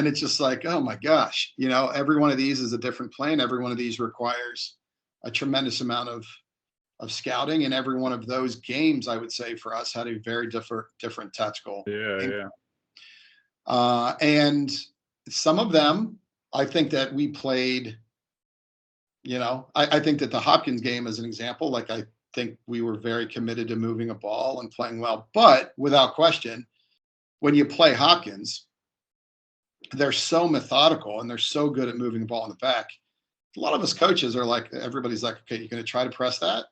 it's just like, oh my gosh, you know, every one of these is a different plane. Every one of these requires a tremendous amount of scouting, and every one of those games, I would say, for us had a very different tactical. And some of them, I think that we played, you know, I think that the Hopkins game as an example, like I think we were very committed to moving a ball and playing well, but without question, when you play Hopkins, they're so methodical and they're so good at moving the ball in the back. A lot of us coaches are like, everybody's like, okay, you're going to try to press that,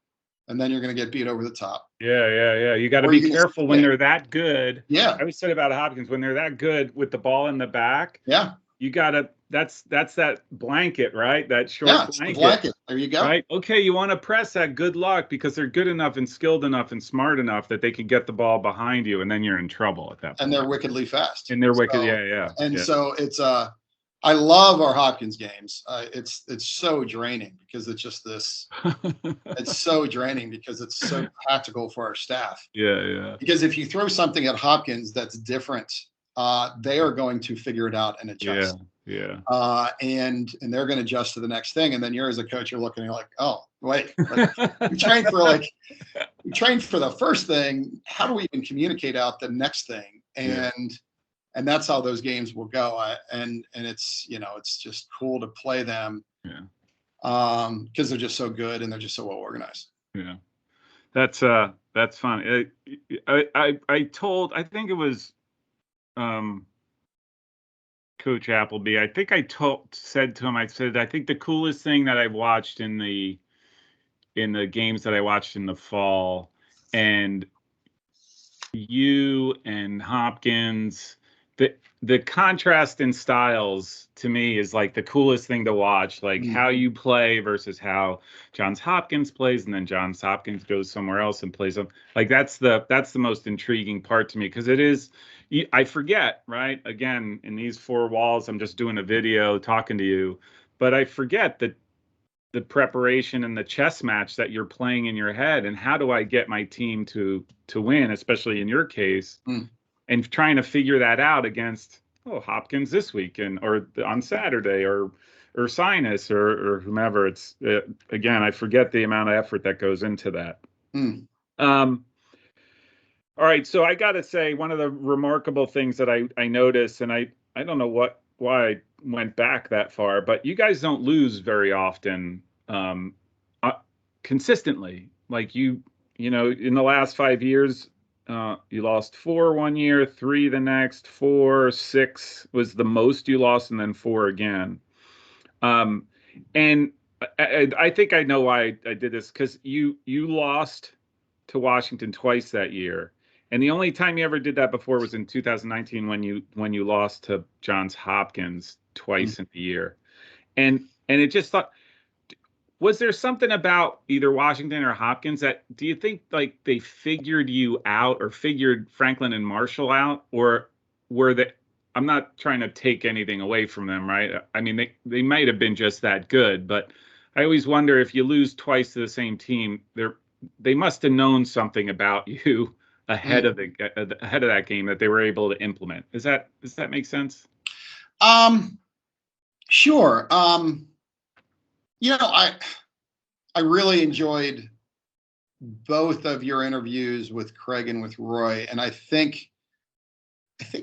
and then you're going to get beat over the top. Yeah. You got to be careful when they're that good. Yeah. I always said about Hopkins, when they're that good with the ball in the back. Yeah. You got to, that's that blanket, right? That short blanket. There you go. Right. Okay. You want to press that, good luck, because they're good enough and skilled enough and smart enough that they can get the ball behind you, and then you're in trouble at that point. And they're wickedly fast. And they're wicked. Yeah. And so it's, I love our Hopkins games. It's so draining because it's just this, it's so draining because it's so tactical for our staff. Yeah. Because if you throw something at Hopkins that's different, they are going to figure it out and adjust. Yeah. And they're going to adjust to the next thing. And then you're, as a coach, you're looking, you're like, oh, wait, we trained for the first thing. How do we even communicate out the next thing? And that's how those games will go. And it's, you know, it's just cool to play them. Yeah. Because they're just so good and they're just so well organized. Yeah. That's fun. I think it was, Coach Appleby, I think I said to him, I think the coolest thing that I've watched in the games that I watched in the fall, and you and Hopkins, the contrast in styles to me is like the coolest thing to watch, like how you play versus how Johns Hopkins plays, and then Johns Hopkins goes somewhere else and plays them. Like that's the most intriguing part to me, because it is, I forget, right? Again, in these four walls, I'm just doing a video talking to you, but I forget that the preparation and the chess match that you're playing in your head, and how do I get my team to win, especially in your case. And trying to figure that out against Hopkins this weekend, or on Saturday, or Sinus, or whomever. It's again, I forget the amount of effort that goes into that. All right, so I got to say, one of the remarkable things that I noticed, and I don't know why I went back that far, but you guys don't lose very often, consistently. Like you know, in the last 5 years. You lost 4 one year, 3 the next, 4, 6 was the most you lost, and then 4 again. And I think I know why I did this, because you lost to Washington twice that year, and the only time you ever did that before was in 2019 when you lost to Johns Hopkins twice in the year, and it just thought. Was there something about either Washington or Hopkins that, do you think, like, they figured you out, or figured Franklin and Marshall out, or were they? I'm not trying to take anything away from them, right? I mean, they might have been just that good, but I always wonder, if you lose twice to the same team, they must have known something about you ahead of that game that they were able to implement. Does that make sense? Sure. You know, I really enjoyed both of your interviews with Craig and with Roy, and I think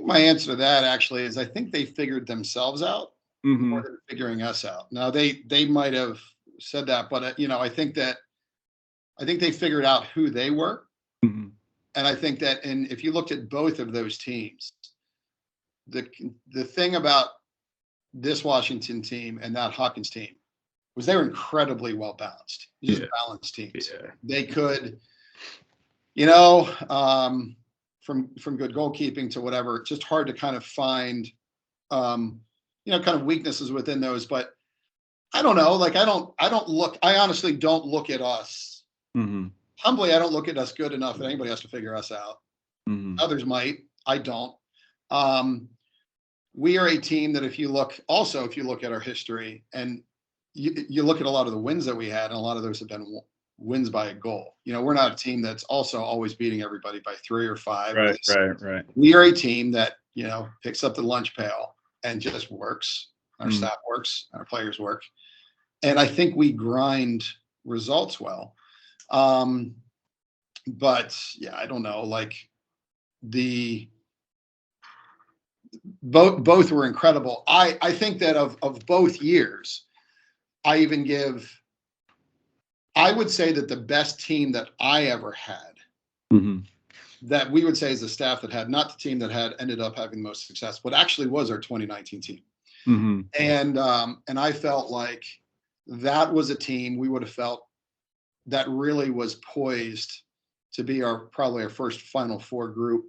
my answer to that actually is, I think they figured themselves out more than figuring us out. Now they might have said that, but you know, I think they figured out who they were, and I think that, and if you looked at both of those teams, the thing about this Washington team and that Hopkins team was they were incredibly well balanced, just balanced teams. Yeah. They could, you know, from good goalkeeping to whatever, it's just hard to kind of find, you know, kind of weaknesses within those. But I don't know, like, I honestly don't look at us, humbly, I don't look at us good enough that anybody has to figure us out. Others might, I don't. We are a team that, if you look at our history, and you look at a lot of the wins that we had, and a lot of those have been wins by a goal. You know, we're not a team that's also always beating everybody by 3 or 5. Right. We are a team that, you know, picks up the lunch pail and just works. Our staff works, our players work. And I think we grind results well. But yeah, I don't know, like, both were incredible. I think that of both years, I would say that the best team that I ever had, that we would say is the staff that had, not the team that had ended up having the most success, but actually was our 2019 team. And I felt like that was a team we would have felt that really was poised to be probably our first Final Four group.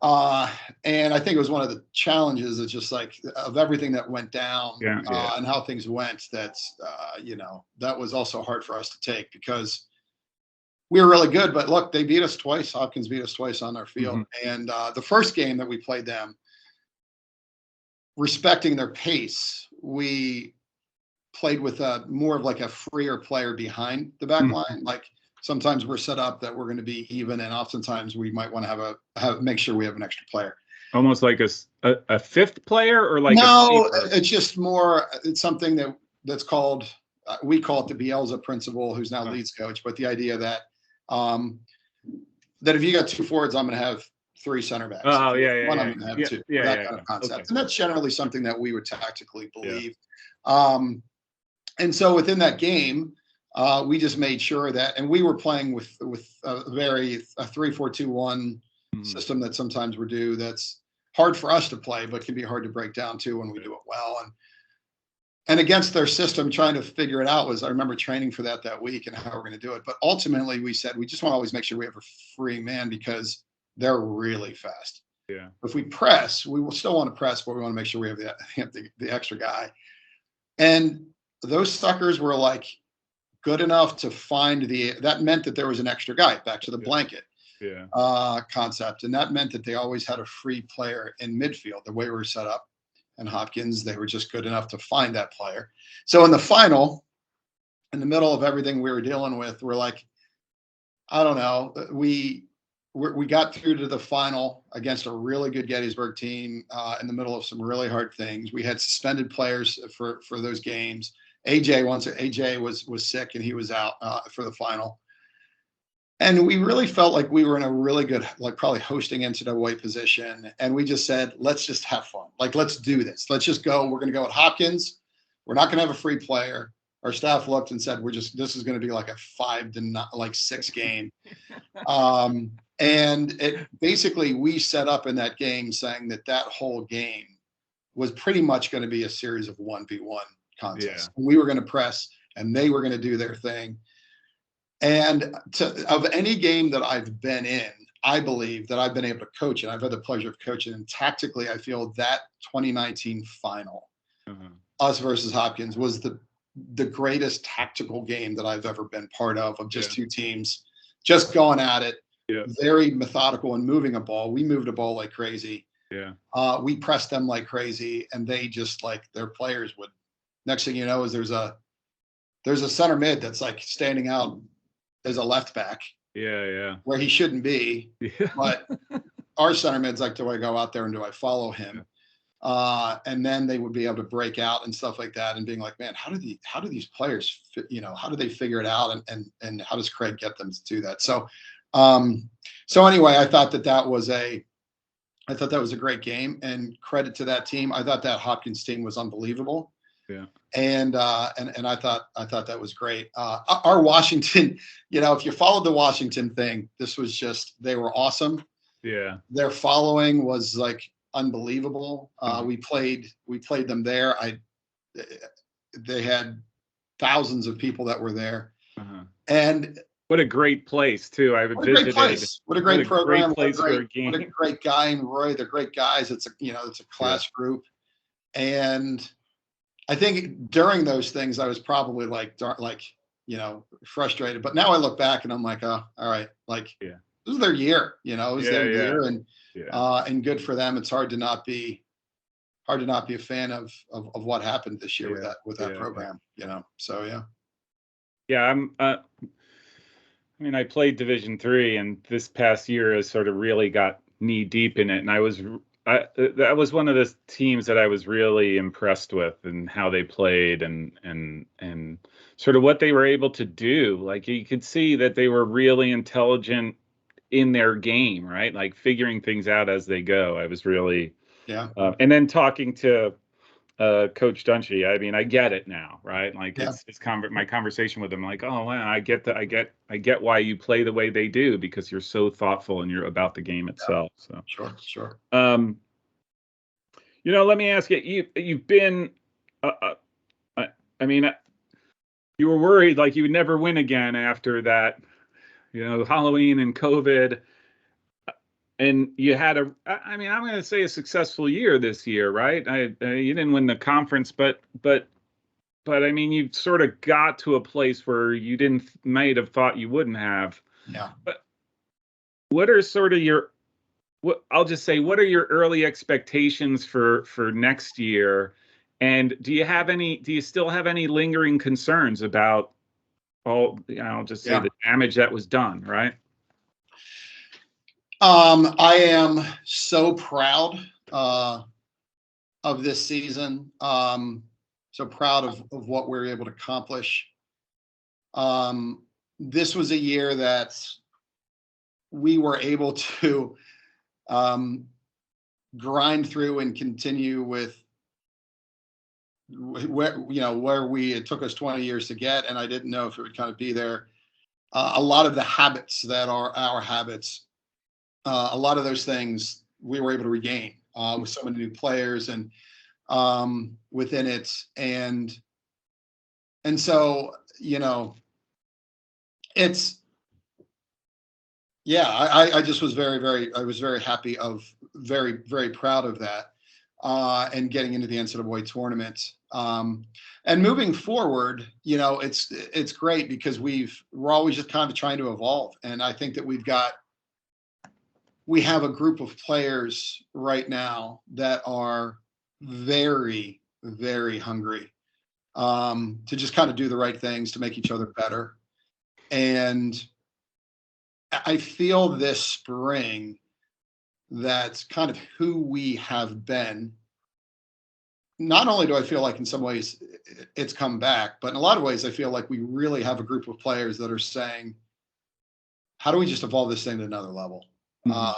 And I think it was one of the challenges, it's just like, of everything that went down, and how things went, that's, you know, that was also hard for us to take, because we were really good. But look, they beat us twice. Hopkins beat us twice on their field. And the first game that we played them, respecting their pace, we played with more of like a freer player behind the back line. Like, sometimes we're set up that we're going to be even, and oftentimes we might want to make sure we have an extra player. Almost like a fifth player, or like it's just more. It's something that's called, we call it the Bielsa principle, who's now Leeds coach. But the idea that that if you got 2 forwards, I'm going to have 3 center backs. One I'm going to have 2. That kind of concept, okay. And that's generally something that we would tactically believe. And so within that game, we just made sure that, and we were playing with a 3-4-2-1 system that sometimes we do. That's hard for us to play, but can be hard to break down too when we do it well. And against their system, trying to figure it out I remember training for that week and how we're going to do it. But ultimately, we said we just want to always make sure we have a free man, because they're really fast. Yeah. If we press, we will still want to press, but we want to make sure we have the extra guy. And those suckers were like good enough to find that meant that there was an extra guy, back to the blanket concept. And that meant that they always had a free player in midfield, the way we were set up. And Hopkins, they were just good enough to find that player. So in the final, in the middle of everything we were dealing with, we're like, I don't know, we got through to the final against a really good Gettysburg team in the middle of some really hard things. We had suspended players for those games. AJ was sick and he was out for the final. And we really felt like we were in a really good, like probably hosting NCAA position. And we just said, let's just have fun. Like, let's do this. Let's just go. We're going to go at Hopkins. We're not going to have a free player. Our staff looked and said, this is going to be like a 6 game. And it basically, we set up in that game saying that whole game was pretty much going to be a series of 1v1 contests. Yeah. We were going to press and they were going to do their thing. And of any game that I've been in, I believe that I've been able to coach, and I've had the pleasure of coaching. And tactically, I feel that 2019 final, us versus Hopkins, was the greatest tactical game that I've ever been part of just two teams just going at it. Yeah. Very methodical and moving a ball. We moved a ball like crazy. Yeah. We pressed them like crazy, and they just like their players would. Next thing you know is there's a center mid that's like standing out as a left back. Yeah. Where he shouldn't be. Yeah. But our center mid's like, do I go out there and do I follow him? Yeah. And then they would be able to break out and stuff like that, and being like, man, how do these players, how do they figure it out, and how does Craig get them to do that? So anyway, I thought that was a great game, and credit to that team. I thought that Hopkins team was unbelievable. Yeah. And I thought that was great. Our Washington, if you followed the Washington thing, this was they were awesome. Yeah. Their following was like unbelievable. We played them there. They had thousands of people that were there. And what a great place too. I've visited. What a great program. What a great guy and Roy. They're great guys. It's a class group. And I think during those things, I was probably frustrated. But now I look back and I'm like, oh, all right, this is their year. It was their year, and good for them. It's hard to not be a fan of what happened this year with that program. So yeah. Yeah, I played Division III, and this past year has sort of really got knee deep in it, and that was one of the teams that I was really impressed with, and how they played, and sort of what they were able to do. Like, you could see that they were really intelligent in their game, right? Like figuring things out as they go. I was really and then talking to Coach Dungy, I get it now, right? Like my conversation with him, like, oh wow, I get why you play the way they do, because you're so thoughtful and you're about the game itself. So sure. Let me ask you, you've been, you were worried like you would never win again after that, Halloween and COVID. And you had I'm going to say a successful year this year, right? You didn't win the conference, but you sort of got to a place where you might have thought you wouldn't have. Yeah. But what are sort of what are your early expectations for next year? And do you still have any lingering concerns about I'll just say the damage that was done, right? I am so proud of this season. So proud of what we were able to accomplish. This was a year that we were able to grind through and continue with where it took us 20 years to get, and I didn't know if it would kind of be there. A lot of the habits that are our habits. A lot of those things we were able to regain with so many new players and within it. And so, Yeah, I just was I was very happy very, very proud of that, and getting into the NCAA tournament. And moving forward, it's great because we're always just kind of trying to evolve. And I think that we have a group of players right now that are very, very hungry, to just kind of do the right things to make each other better. And I feel this spring that's kind of who we have been. Not only do I feel like in some ways it's come back, but in a lot of ways I feel like we really have a group of players that are saying, how do we just evolve this thing to another level? Mhm.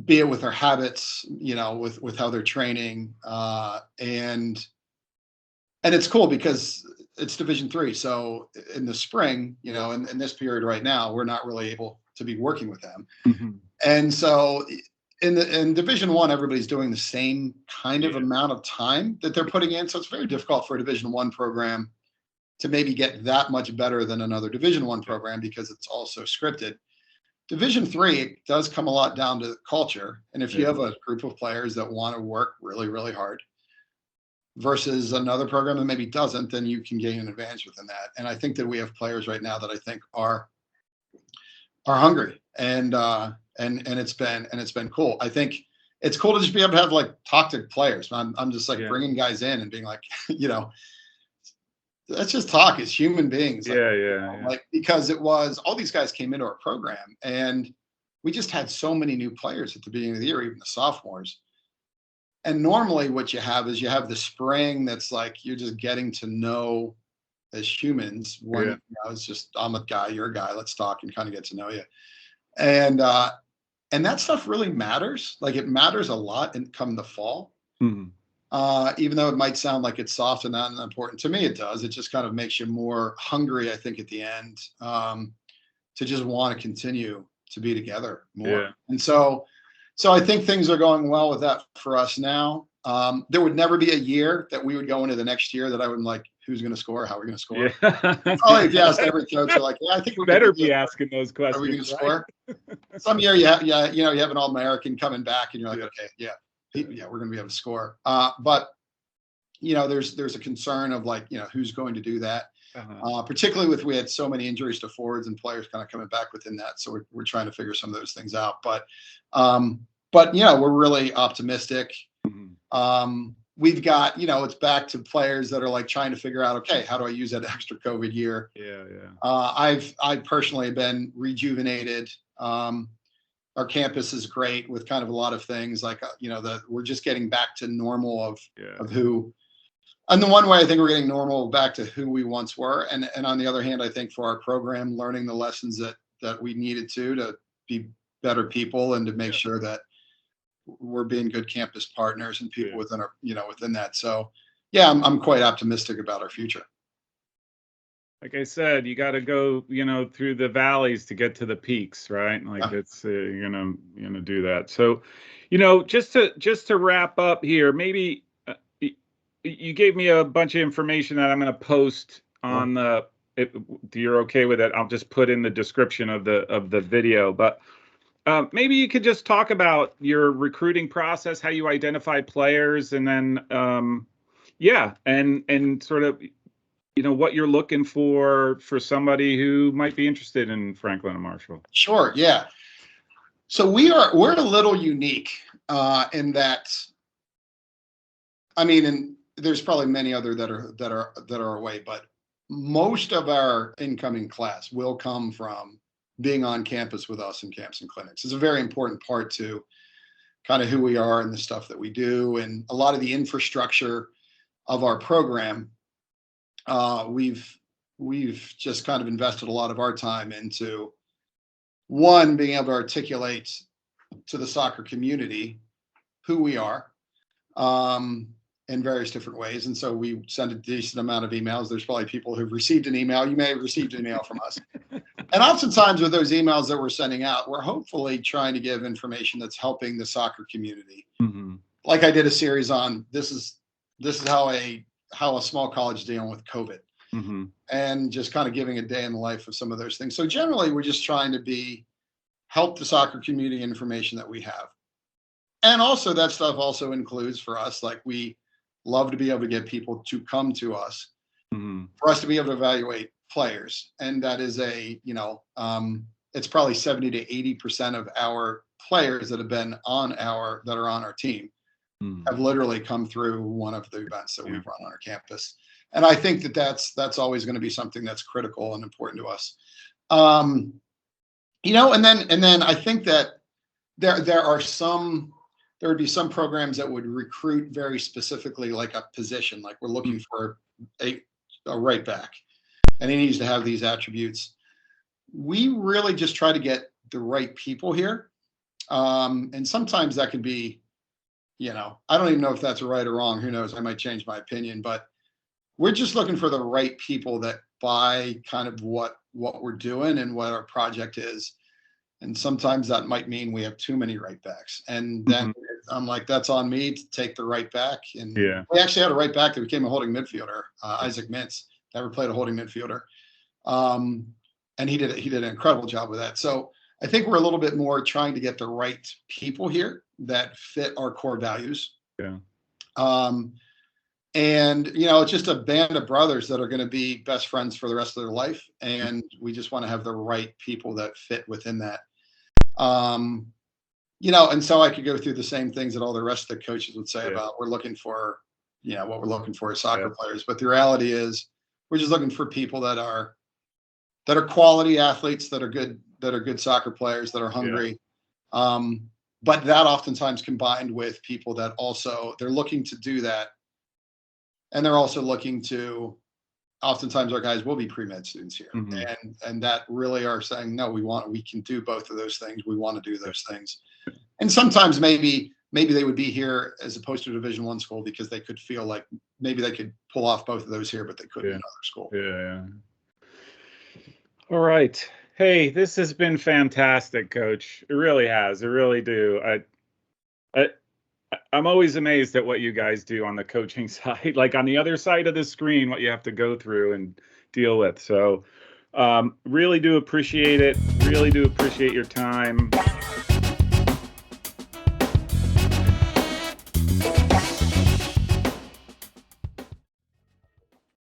Be it with our habits, with how they're training, and it's cool because it's Division 3. So in the spring, in this period right now, we're not really able to be working with them. Mhm. And so in Division 1, everybody's doing the same kind of Yeah. amount of time that they're putting in. So it's very difficult for a Division 1 program to maybe get that much better than another Division 1 program because it's also scripted. Division 3 does come a lot down to culture. And if you Yeah. have a group of players that want to work really, really hard versus another program that maybe doesn't, then you can gain an advantage within that. And I think that we have players right now that I think are hungry, and it's been cool. I think it's cool to just be able to have like talk to players. I'm just like Yeah. bringing guys in and being like, let's just talk as human beings, like, Yeah. Yeah. Yeah. like because it was all these guys came into our program and we just had so many new players at the beginning of the year, even the sophomores. And normally what you have is you have the spring that's like you're just getting to know as humans. Yeah. It's just I'm a guy, you're a guy, let's talk and kind of get to know you. And that stuff really matters. Like it matters a lot in come the fall. Mhm. Even though it might sound like it's soft and not important to me, it does. It just kind of makes you more hungry, I think, at the end, to just want to continue to be together more. Yeah. And so I think things are going well with that for us now. There would never be a year that we would go into the next year that I wouldn't like who's going to score, how we're going to score. Yeah. Probably if you asked every coach, they're like, yeah, I think we're going to Better do this. be asking those Are we going questions, to right? score? Some year, yeah, you have an All-American coming back, and you're like, Yeah. okay, yeah, we're going to be able to score. But there's a concern of like, who's going to do that. Uh-huh. Particularly we had so many injuries to forwards and players kind of coming back within that. So we're trying to figure some of those things out. But we're really optimistic. Mhm. We've got, it's back to players that are like trying to figure out, okay, how do I use that extra COVID year? Yeah. Yeah. I personally been rejuvenated. Our campus is great with kind of a lot of things like, we're just getting back to normal Yeah. of who. And the one way I think we're getting normal back to who we once were, and on the other hand, I think for our program, learning the lessons that we needed to be better people and to make Yeah. sure that we're being good campus partners and people Yeah. within our, within that. So yeah, I'm quite optimistic about our future. Like I said, you got to go, through the valleys to get to the peaks, right? Like Yeah. it's you're gonna do that. So, just to wrap up here, maybe you gave me a bunch of information that I'm gonna post Sure. on the. If you're okay with it, I'll just put in the description of the video. But maybe you could just talk about your recruiting process, how you identify players, and then yeah, and sort of what you're looking for somebody who might be interested in Franklin and Marshall. Sure. Yeah. So we're a little unique, in that, I mean, and there's probably many other that are away, but most of our incoming class will come from being on campus with us in camps and clinics. It's a very important part to kind of who we are and the stuff that we do, and a lot of the infrastructure of our program. We've just kind of invested a lot of our time into one being able to articulate to the soccer community who we are, um, in various different ways. And so we send a decent amount of emails. There's probably people who've received an email. You may have received an email from us. And oftentimes with those emails that we're sending out, we're hopefully trying to give information that's helping the soccer community. Mm-hmm. Like I did a series on this is how a small college is dealing with COVID, Mm-hmm. and just kind of giving a day in the life of some of those things. So generally we're just trying to be help the soccer community information that we have. And also that stuff also includes for us, like we love to be able to get people to come to us for us to be able to evaluate players. And that is it's probably 70 to 80% of our players that are on our team have literally come through one of the events that we've run on our campus. And I think that's always going to be something that's critical and important to us. And then I think that there would be some programs that would recruit very specifically like a position, like we're looking for a right back and he needs to have these attributes. We really just try to get the right people here. And sometimes that could be, I don't even know if that's right or wrong. Who knows? I might change my opinion, but we're just looking for the right people that buy kind of what we're doing and what our project is. And sometimes that might mean we have too many right backs. And then I'm like, that's on me to take the right back. And we actually had a right back that became a holding midfielder, Isaac Mintz, never played a holding midfielder. And he did an incredible job with that. So I think we're a little bit more trying to get the right people here that fit our core values. Yeah. And it's just a band of brothers that are going to be best friends for the rest of their life. And we just want to have the right people that fit within that. And so I could go through the same things that all the rest of the coaches would say about we're looking for, what we're looking for is soccer players. But the reality is we're just looking for people that are quality athletes, that are good soccer players, that are hungry. But that oftentimes combined with people that also they're looking to do that. And they're also looking to, oftentimes our guys will be pre-med students here and that really are saying, no, we can do both of those things. We want to do those things. And sometimes maybe they would be here as opposed to a Division I school because they could feel like maybe they could pull off both of those here, but they couldn't in another school. Yeah. All right. Hey, this has been fantastic, Coach. It really has. I really do. I'm always amazed at what you guys do on the coaching side, like on the other side of the screen, what you have to go through and deal with. So really do appreciate it. Really do appreciate your time.